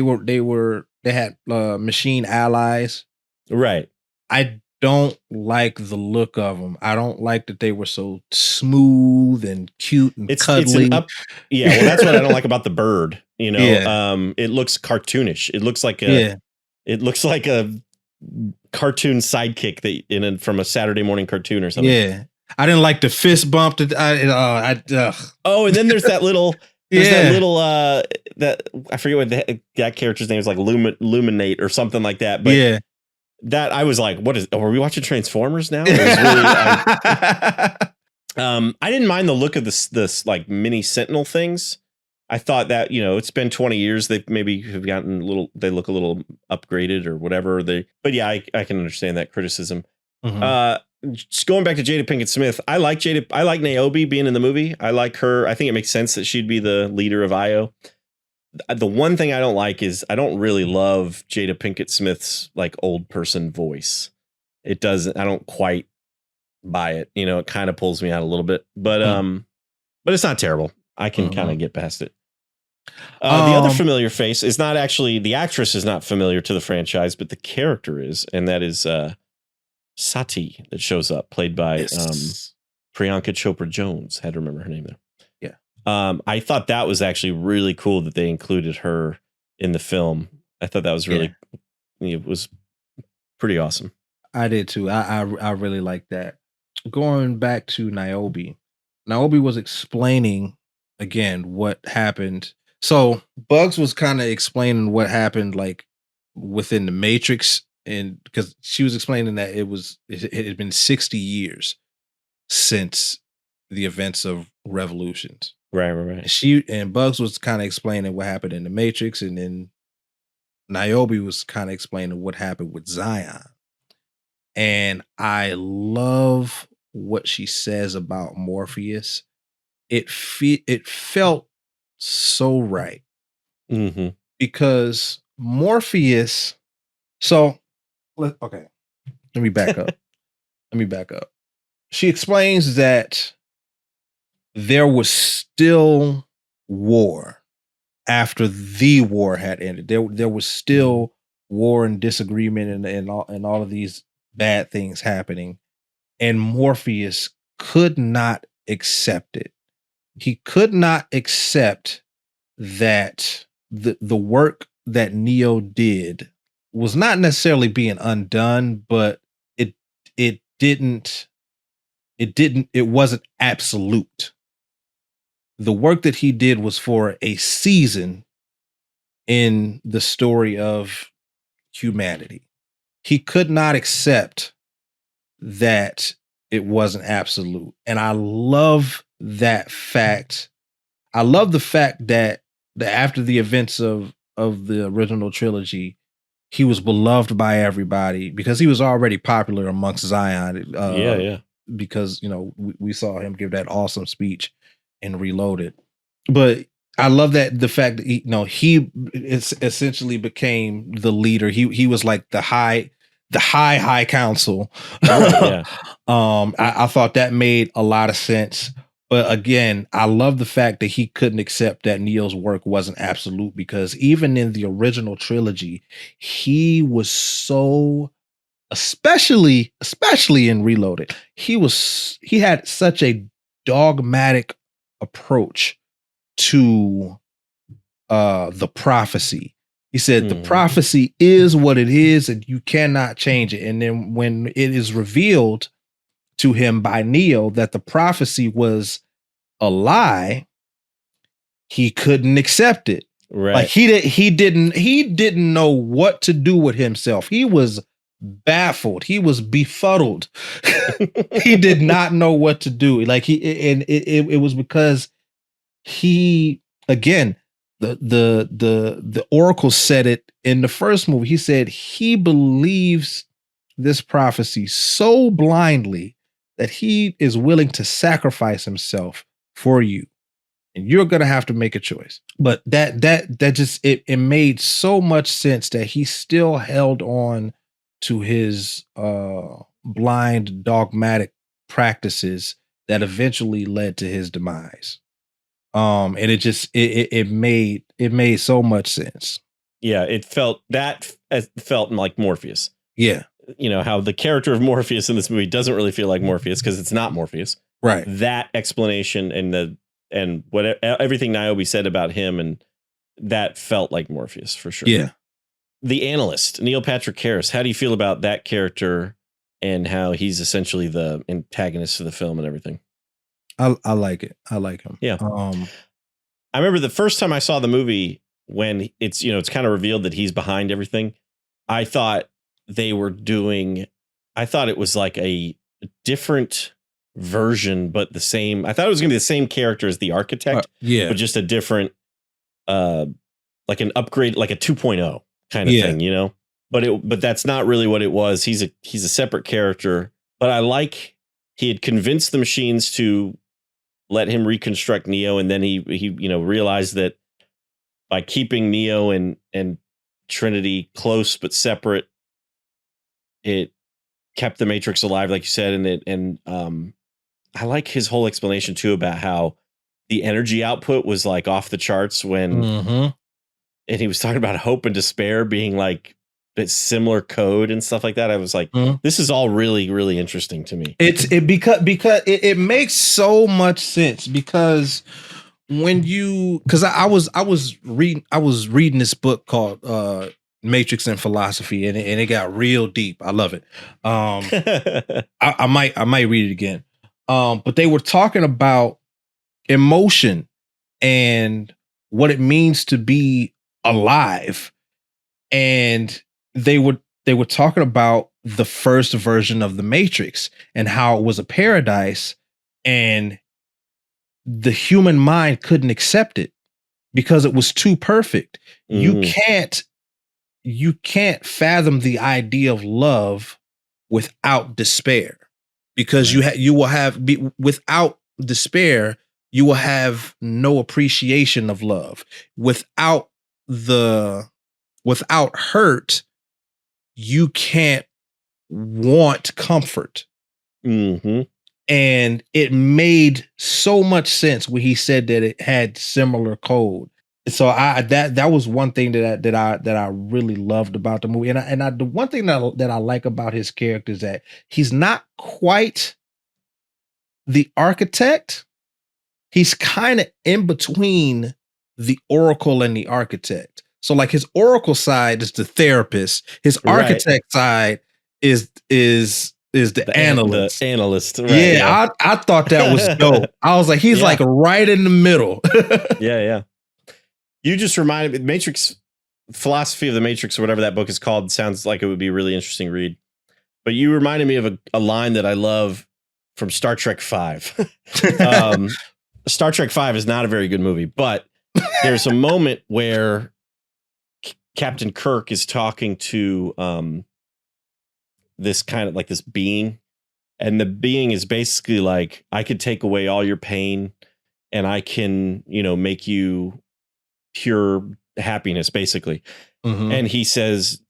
allies. Right. I don't like the look of them. I don't like that they were so smooth and cute and cuddly. Well, that's what I don't like about the bird. It looks cartoonish. It looks like a cartoon sidekick from a Saturday morning cartoon or something. Yeah, I didn't like the fist bump. And then there's that little. That I forget what that character's name is, like Luminate or something like that. But that I was like, are we watching Transformers now? It was really, I didn't mind the look of this like mini Sentinel things. I thought that, it's been 20 years. They maybe have gotten they look a little upgraded or whatever. But yeah, I can understand that criticism. Just going back to Jada Pinkett Smith, I like Niobe being in the movie. I like her. I think it makes sense that she'd be the leader of Io. The one thing I don't like is I don't really love Jada Pinkett Smith's like old person voice. I don't quite buy it. It kind of pulls me out a little bit, but it's not terrible. I can kind of get past it. The other familiar face is not actually, the actress is not familiar to the franchise, but the character is, and that is Sati, that shows up, played by Priyanka Chopra Jones. Had to remember her name there. I thought that was actually really cool that they included her in the film. I thought that was really, it was pretty awesome. I did too. I really like that. Going back to Niobe was explaining again what happened. So Bugs was kind of explaining what happened, like within the Matrix and because she was explaining that it had been 60 years since the events of Revolutions. Right. And Bugs was kind of explaining what happened in the Matrix, and then Niobe was kind of explaining what happened with Zion. And I love what she says about Morpheus. It felt so right Mm-hmm. because Morpheus. So okay, let me back up. Let me back up. She explains that there was still war after the war had ended. There was still war and disagreement and all of these bad things happening. And Morpheus could not accept it. He could not accept that the work that Neo did was not necessarily being undone, but it it didn't it wasn't absolute. The work that he did was for a season in the story of humanity. He could not accept that it wasn't absolute. And I love that fact. I love the fact that after the events of the original trilogy, he was beloved by everybody because he was already popular amongst Zion. Yeah. Because we saw him give that awesome speech in Reloaded. But I love that the fact that he essentially became the leader. He was like the high council. Right, yeah. I thought that made a lot of sense. But again, I love the fact that he couldn't accept that Neo's work wasn't absolute, because even in the original trilogy, he was so, especially in Reloaded, he had such a dogmatic approach to the prophecy. He said the prophecy is what it is and you cannot change it. And then when it is revealed to him by Neo that the prophecy was a lie, he couldn't accept it. Right. Like he didn't know what to do with himself. He was baffled. He was befuddled. He did not know what to do. Like it was because he, again, the Oracle said it in the first movie. He said he believes this prophecy so blindly that he is willing to sacrifice himself for you, and you're gonna have to make a choice. But that just it made so much sense that he still held on to his blind dogmatic practices that eventually led to his demise. And it made so much sense. Yeah, it felt like Morpheus. Yeah. How the character of Morpheus in this movie doesn't really feel like Morpheus because it's not Morpheus. Right. That explanation and what everything Niobe said about him, and that felt like Morpheus for sure. Yeah. The analyst, Neil Patrick Harris, how do you feel about that character and how he's essentially the antagonist of the film and everything? I like it. I like him. Yeah. I remember the first time I saw the movie, when it's kind of revealed that he's behind everything. I thought it was like a different version, but the same. I thought it was going to be the same character as the architect, yeah, but just a different, like an upgrade, like a 2.0 kind of thing, But that's not really what it was. He's a separate character. But I like he had convinced the machines to let him reconstruct Neo, and then he realized that by keeping Neo and Trinity close but separate, it kept the Matrix alive, like you said, and I like his whole explanation too about how the energy output was like off the charts when, and he was talking about hope and despair being like a similar code and stuff like that. I was like, this is all really, really interesting to me. Because it makes so much sense, because I was reading this book called Matrix and Philosophy, and it got real deep. I love it. I might read it again. But they were talking about emotion and what it means to be alive, and they were they were talking about the first version of the Matrix and how it was a paradise, and the human mind couldn't accept it because it was too perfect. Mhm. You can't fathom the idea of love without despair, because Right. you will have without despair, you will have no appreciation of love. Without the without hurt, you can't want comfort. Mhm. And it made so much sense when he said that it had similar code. So that was one thing that I really loved about the movie. And the one thing that I like about his character is that he's not quite the architect. He's kind of in between the oracle and the architect. So like his oracle side is the therapist, his Right. architect side is the The analyst. analyst, right, Yeah, yeah. I thought that was dope. I was like, he's Yeah. like right in the middle. Yeah, yeah. You just reminded me, Matrix Philosophy of the Matrix or whatever that book is called sounds like it would be a really interesting read. But you reminded me of a line that I love from Star Trek 5. Star Trek 5 is not a very good movie, but there's a moment where Captain Kirk is talking to this kind of like this being, and the being is basically like, I could take away all your pain and I can, make you pure happiness, basically. Mhm. And he says,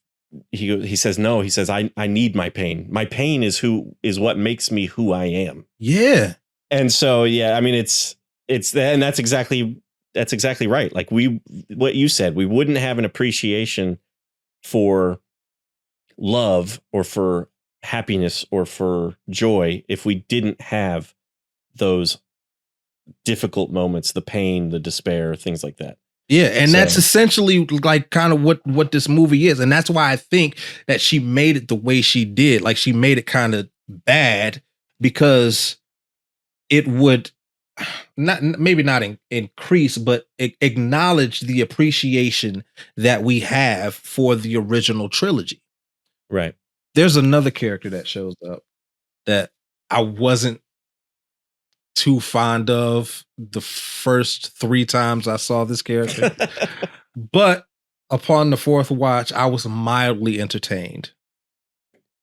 he says no, he says, I need my pain. My pain is what makes me who I am. Yeah. And so, yeah, I mean, and that's exactly right. Like what you said, we wouldn't have an appreciation for love or for happiness or for joy if we didn't have those difficult moments, the pain, the despair, things like that. Yeah, and that's So, essentially like kind of what this movie is, and that's why I think that she made it the way she did. Like she made it kind of bad because it would not maybe not increase, but acknowledge the appreciation that we have for the original trilogy. right. There's another character that shows up that I wasn't too fond of the first 3 times I saw this character. But upon the fourth watch, I was mildly entertained.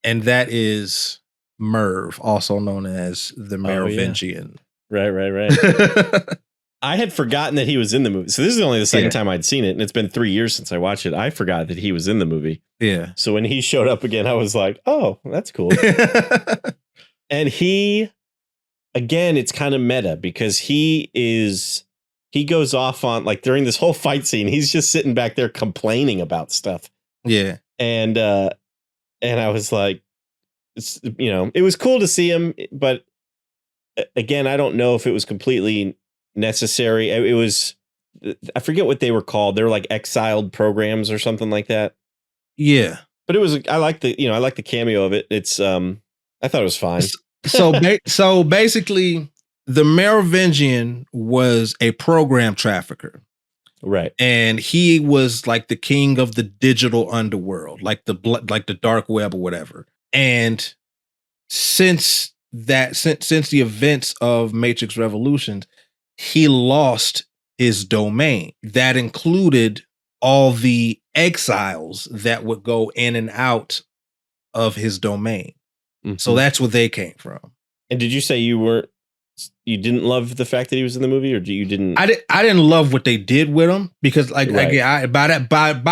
And that is Merv, also known as the Oh yeah. Merovingian. Right, right, right. I had forgotten that he was in the movie. So this is only the second Yeah. time I'd seen it, and it's been 3 years since I watched it. I forgot that he was in the movie. Yeah. So when he showed up again, I was like, "Oh, that's cool." And again, it's kind of meta because he goes off on, like, during this whole fight scene, he's just sitting back there complaining about stuff. Yeah. And I was like, it was cool to see him, but again, I don't know if it was completely necessary. It was, I forget what they were called. They were like exiled programs or something like that. Yeah. But I like the cameo of it. It's, I thought it was fine. So basically, the Merovingian was a program trafficker. Right. And he was like the king of the digital underworld, like the dark web or whatever. And since the events of Matrix Revolutions, he lost his domain. That included all the exiles that would go in and out of his domain. So Mhm. that's where they came from. And did you say you didn't love the fact that he was in the movie, or you didn't? I didn't love what they did with him because like Right. again, by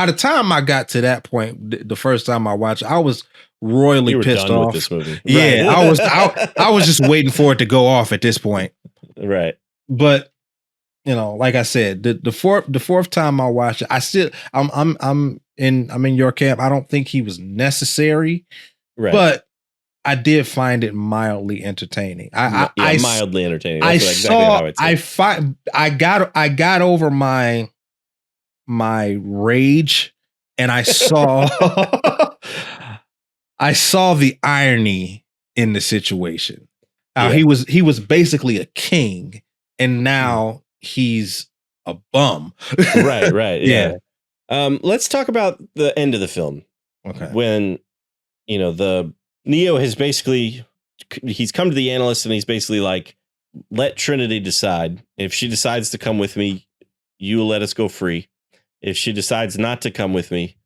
the time I got to that point, the first time I watched, I was royally You were pissed done with off. this movie. Yeah, Right. I was just waiting for it to go off at this point. Right. But like I said, the fourth time I watched it, I'm in your camp. I don't think he was necessary, Right. but I did find it mildly entertaining. Mildly entertaining. That's exactly how I'd say. I got over my rage, and I saw I saw the irony in the situation. Yeah. He was basically a king, and now he's a bum. Right. Yeah. Yeah. Let's talk about the end of the film. Okay. When the Neo has basically, he's come to the analyst and he's basically like, let Trinity decide. If she decides to come with me, you let us go free. If she decides not to come with me,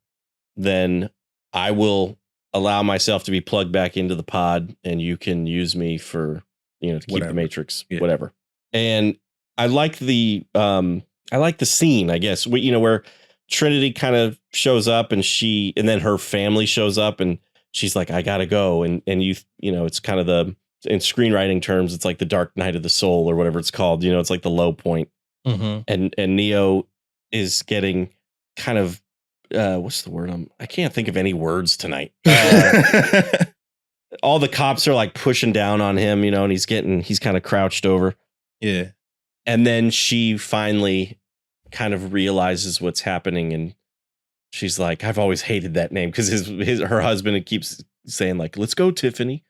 then I will allow myself to be plugged back into the pod and you can use me for, to keep the Matrix, whatever. And I like the scene, I guess, where Trinity kind of shows up and then her family shows up and she's like, I gotta go. And it's kind of in screenwriting terms, it's like the dark night of the soul or whatever it's called. It's like the low point. Mm-hmm. And Neo is getting kind of, what's the word? I can't think of any words tonight. All the cops are like pushing down on him, and he's kind of crouched over. Yeah. And then she finally kind of realizes what's happening. And she's like, I've always hated that name, because her husband keeps saying like, let's go, Tiffany.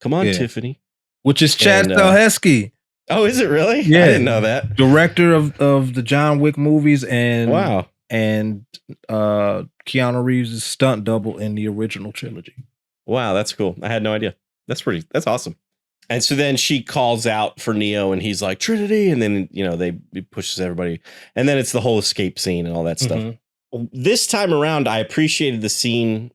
Come on, Tiffany. Which is Chad Stahelski. Oh, is it really? Yeah. I didn't know that. Director of the John Wick movies and wow. And Keanu Reeves' stunt double in the original trilogy. Wow, that's cool. I had no idea. That's awesome. And so then she calls out for Neo and he's like, Trinity. And then, he pushes everybody. And then it's the whole escape scene and all that stuff. This time around, I appreciated the scene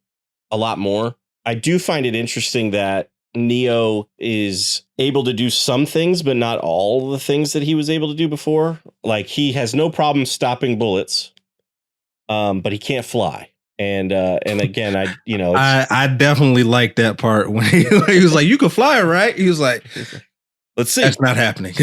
a lot more. I do find it interesting that Neo is able to do some things, but not all the things that he was able to do before. Like, he has no problem stopping bullets, but he can't fly. And again, I definitely like that part when he was like, you can fly, right? He was like, let's see. That's not happening.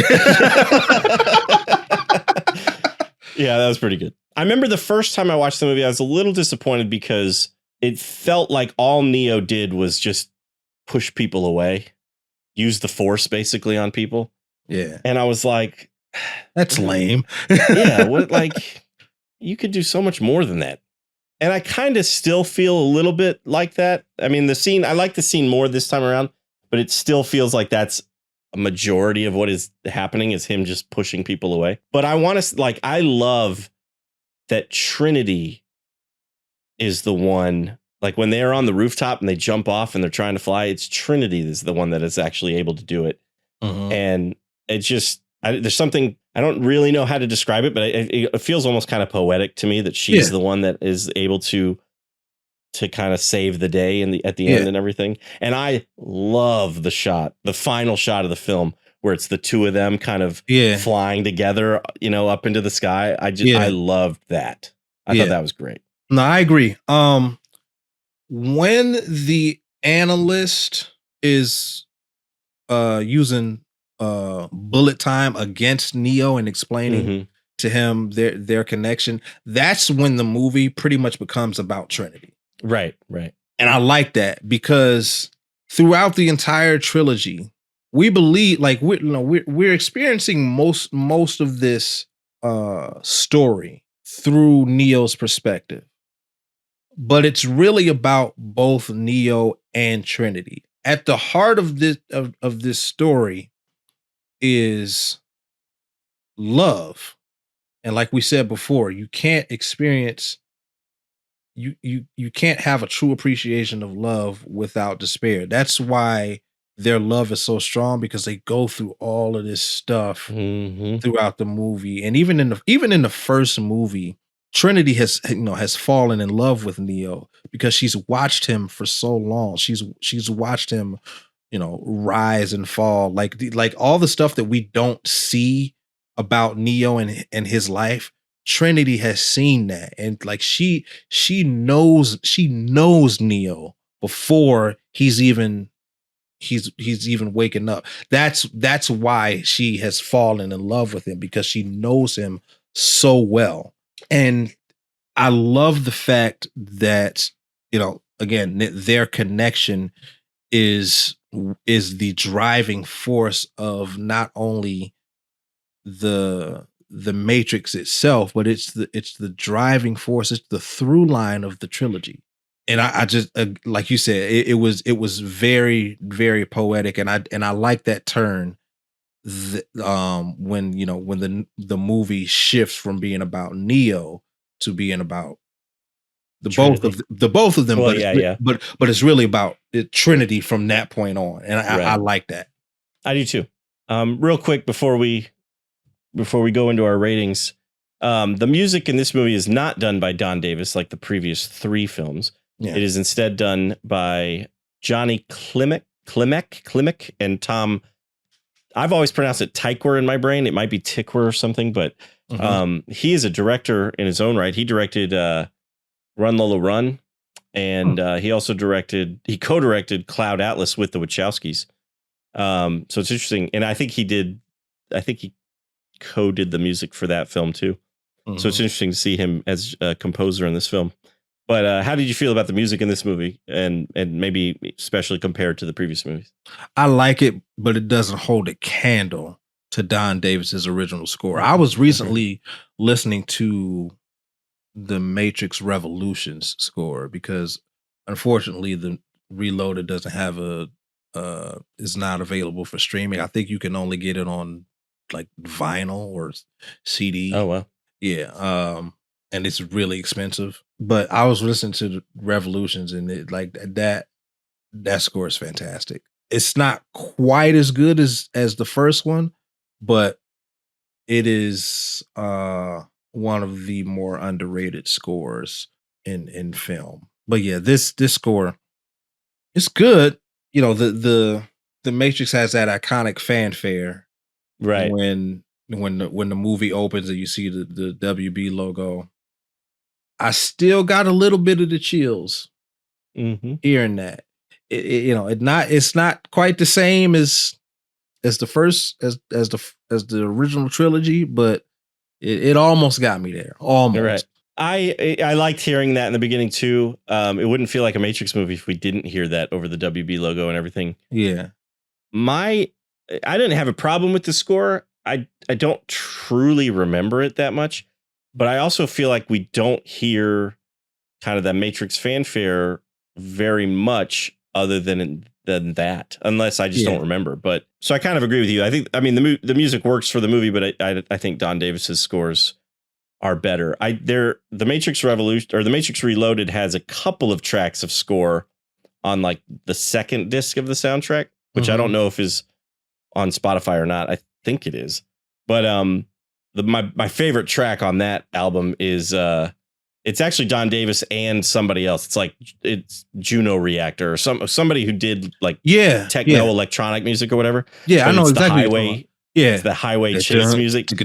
Yeah, that was pretty good. I remember the first time I watched the movie, I was a little disappointed because it felt like all Neo did was just push people away, use the force basically on people. Yeah. And I was like, that's lame. Yeah. What, like, you could do so much more than that. And I kind of still feel a little bit like that. I mean, I like the scene more this time around, but it still feels like that's a majority of what is happening is him just pushing people away. But I love that Trinity is the one, like when they're on the rooftop and they jump off and they're trying to fly, it's Trinity is the one that is actually able to do it. And it just, there's something, I don't really know how to describe it, but it feels almost kind of poetic to me that she's the one that is able to kind of save the day at the end and everything. And I love the final shot of the film where it's the two of them kind of flying together, up into the sky. I loved that. I thought that was great. No, I agree. When the analyst is using bullet time against Neo and explaining to him their connection, that's when the movie pretty much becomes about Trinity. Right. And I like that because throughout the entire trilogy, we believe like we're experiencing most of this story through Neo's perspective. But it's really about both Neo and Trinity. At the heart of this story is love. And like we said before, you can't experience you can't have a true appreciation of love without despair. That's why their love is so strong, because they go through all of this stuff throughout the movie. And even in the first movie, Trinity has fallen in love with Neo because she's watched him for so long. She's watched him, rise and fall, like all the stuff that we don't see about Neo and his life. Trinity has seen that, and like she knows Neo before he's even waking up. That's why she has fallen in love with him, because she knows him so well. And I love the fact that, again, their connection is the driving force of not only the Matrix itself, but it's the driving force. It's the through line of the trilogy. And I just like you said, it was very, very poetic, and I like that turn. When the movie shifts from being about Neo to being about the both of them. Well, but yeah. But it's really about the Trinity from that point on, and I like that. I do too. Real quick before we go into our ratings, the music in this movie is not done by Don Davis like the previous 3 films. Yeah. It is instead done by Johnny Klimek and Tom. I've always pronounced it Tykwer in my brain. It might be Tickwer or something, but he is a director in his own right. He directed Run Lola Run, and he also co-directed Cloud Atlas with the Wachowskis. So it's interesting, and I think he co-did the music for that film too. So it's interesting to see him as a composer in this film. But how did you feel about the music in this movie, and maybe especially compared to the previous movies? I like it, but it doesn't hold a candle to Don Davis's original score. I was recently listening to the Matrix Revolutions score because unfortunately the Reloaded doesn't have is not available for streaming. I think you can only get it on like vinyl or CD. Oh wow. Yeah. And it's really expensive. But I was listening to the Revolutions, and it like that score is fantastic. It's not quite as good as the first one, but it is one of the more underrated scores in film. But yeah, this score, it's good. You know, the Matrix has that iconic fanfare, right? When the movie opens and you see the WB logo. I still got a little bit of the chills hearing that. It's not quite the same as the first as the original trilogy, but it almost got me there. Almost. Right. I liked hearing that in the beginning too. It wouldn't feel like a Matrix movie if we didn't hear that over the WB logo and everything. Yeah. I didn't have a problem with the score. I don't truly remember it that much, but I also feel like we don't hear kind of that Matrix fanfare very much other than that, unless I just don't remember. But so I kind of agree with you. I mean, the music works for the movie, but I think Don Davis's scores are better. The Matrix Revolution or the Matrix Reloaded has a couple of tracks of score on like the second disc of the soundtrack, which I don't know if is on Spotify or not. I think it is. But my favorite track on that album is it's actually Don Davis and somebody else. It's Juno Reactor or somebody who did like techno electronic music or whatever. Yeah, but I know it's exactly. The highway. Yeah, it's the highway chase music. Yeah.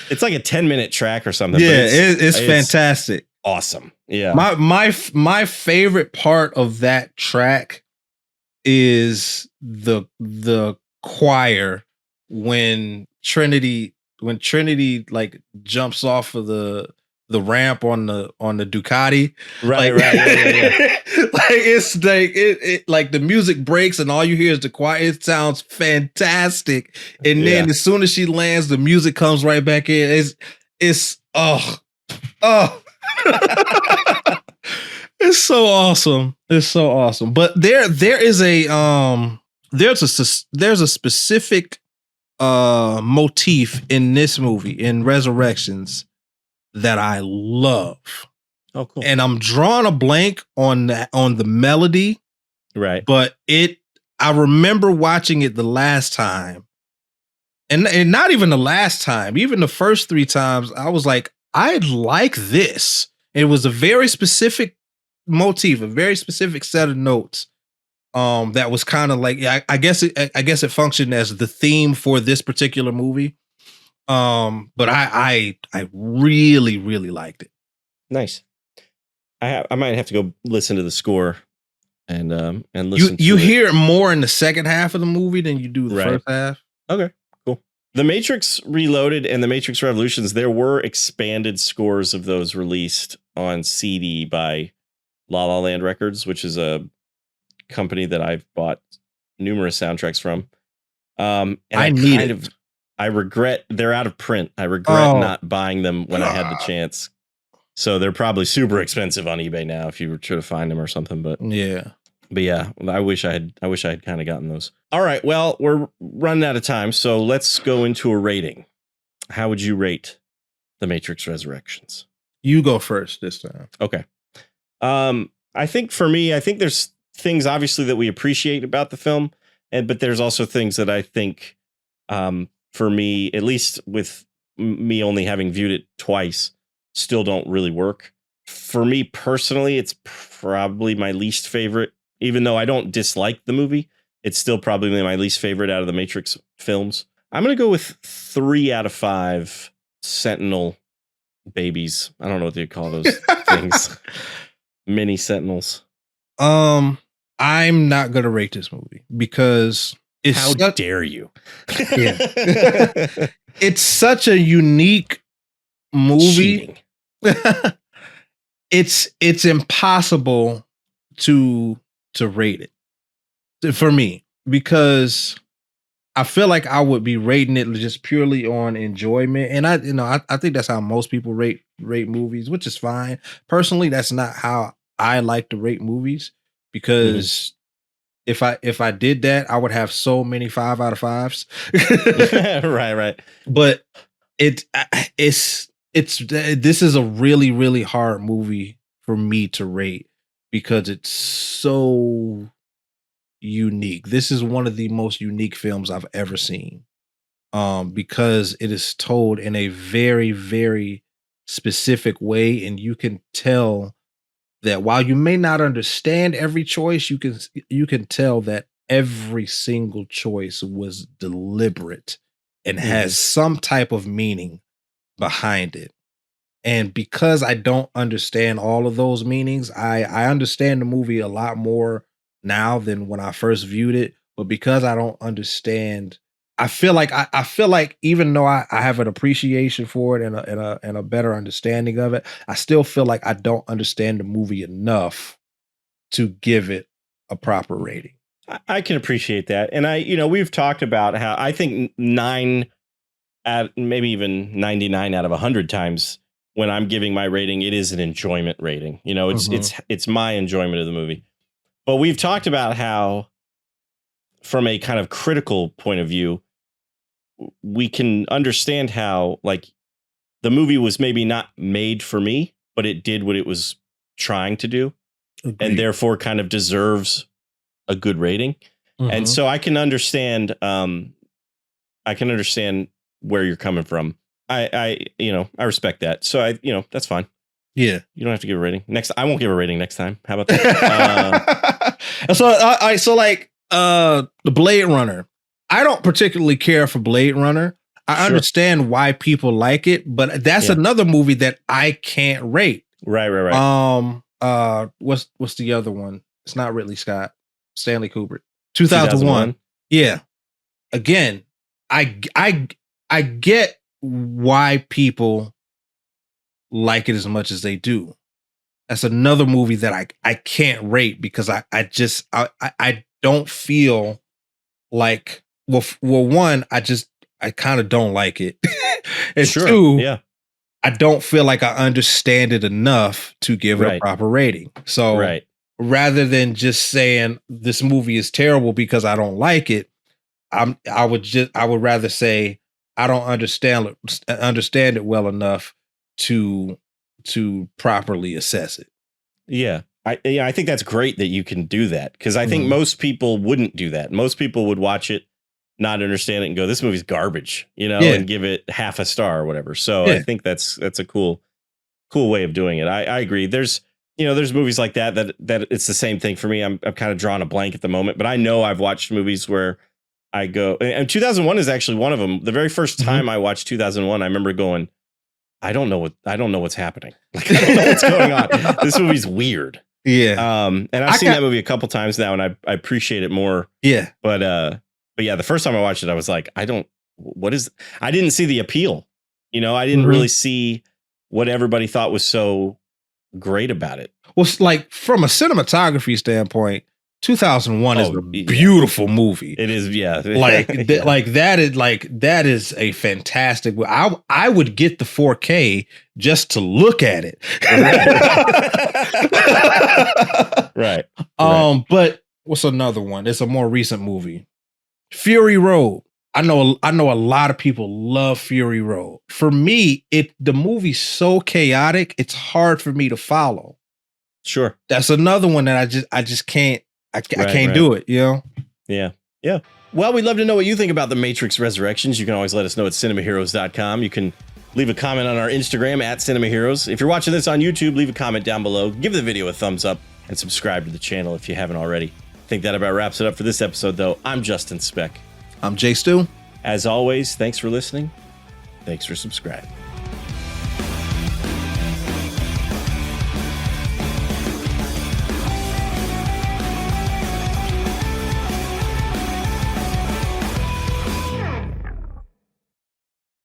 It's like a 10-minute track or something. Yeah, but it's fantastic. Awesome. Yeah. My favorite part of that track is the choir when Trinity like jumps off of the ramp on the Ducati. Right. Yeah. Like it's like it like the music breaks and all you hear is the choir. It sounds fantastic. And then as soon as she lands, the music comes right back in. It's It's so awesome. It's so awesome. But there's a specific motif in this movie, in Resurrections, that I love. Oh, cool. And I'm drawing a blank on the melody. Right. But I remember watching it the last time. And not even the last time, even the first 3 times, I was like, I like this. It was a very specific motif, a very specific set of notes. That was kind of like, I guess it functioned as the theme for this particular movie. But I really, really liked it. Nice. I might have to go listen to the score and listen. You hear it more in the second half of the movie than you do the first half. Okay, cool. The Matrix Reloaded and the Matrix Revolutions, there were expanded scores of those released on CD by La La Land Records, which is a company that I've bought numerous soundtracks from. And I regret they're out of print. I regret not buying them when I had the chance. So they're probably super expensive on eBay now if you were to find them or something. But yeah, I wish I had kind of gotten those. All right, well, we're running out of time, so let's go into a rating. how would you rate The Matrix Resurrections? You go first this time. Okay. I think for me, I think there's things obviously that we appreciate about the film, but there's also things that I think, for me, at least with me only having viewed it twice, still don't really work. For me personally, it's probably my least favorite, even though I don't dislike the movie. It's still probably my least favorite out of the Matrix films. I'm going to go with 3 out of 5 Sentinel babies. I don't know what they call those things. Mini Sentinels. I'm not gonna rate this movie because how dare you? Yeah. It's such a unique movie. It's impossible to rate it for me because I feel like I would be rating it just purely on enjoyment. And I think that's how most people rate movies, which is fine. Personally, that's not how I like to rate movies because if I did that, I would have so many 5 out of 5s. Right. But this is a really, really hard movie for me to rate because it's so unique. This is one of the most unique films I've ever seen. Because it is told in a very, very specific way, and you can tell that while you may not understand every choice, you can tell that every single choice was deliberate and has some type of meaning behind it. And because I don't understand all of those meanings, I understand the movie a lot more now than when I first viewed it. But because I don't understand, I feel like I feel like even though I have an appreciation for it and a better understanding of it, I still feel like I don't understand the movie enough to give it a proper rating. I can appreciate that. And we've talked about how I think 9 at maybe even 99 out of 100 times when I'm giving my rating, it is an enjoyment rating. It's my enjoyment of the movie. But we've talked about how, from a kind of critical point of view, we can understand how, like, the movie was maybe not made for me, but it did what it was trying to do. Agreed. And therefore kind of deserves a good rating. And so I can understand where you're coming from. I respect that. So that's fine. Yeah. You don't have to give a rating. I won't give a rating next time. How about that? The Blade Runner. I don't particularly care for Blade Runner. I understand why people like it, but that's another movie that I can't rate. Right. What's the other one? It's not Ridley Scott. Stanley Kubrick. 2001. Yeah. Again, I get why people like it as much as they do. That's another movie that I can't rate because I don't feel like one, I kind of don't like it. And two, I don't feel like I understand it enough to give it a proper rating. So rather than just saying this movie is terrible because I don't like it, I would rather say I don't understand it well enough to properly assess it. Yeah. I think that's great that you can do that, because I think most people wouldn't do that. Most people would watch it, not understand it, and go, "This movie's garbage," and give it half a star or whatever. So I think that's a cool way of doing it. I agree. There's movies like that it's the same thing for me. I'm kind of drawing a blank at the moment, but I know I've watched movies where I go, and 2001 is actually one of them. The very first time I watched 2001, I remember going, I don't know what's happening. Like, I don't know what's going on. This movie's weird. Yeah. And I've seen that movie a couple times now, and I appreciate it more. Yeah. But yeah, the first time I watched it, I was like, I didn't see the appeal. I didn't really see what everybody thought was so great about it. Well, like, from a cinematography standpoint, 2001 is a beautiful movie. It is, yeah. That is a fantastic. I would get the 4K just to look at it. Right. But what's another one? It's a more recent movie, Fury Road. I know a lot of people love Fury Road. For me, the movie's so chaotic, it's hard for me to follow. Sure. That's another one that I just can't do it, you know? Yeah. Yeah. Well, we'd love to know what you think about The Matrix Resurrections. You can always let us know at cinemaheroes.com. You can leave a comment on our Instagram at cinemaheroes. If you're watching this on YouTube, leave a comment down below. Give the video a thumbs up and subscribe to the channel if you haven't already. I think that about wraps it up for this episode, though. I'm Justin Speck. I'm Jay Stu. As always, thanks for listening. Thanks for subscribing.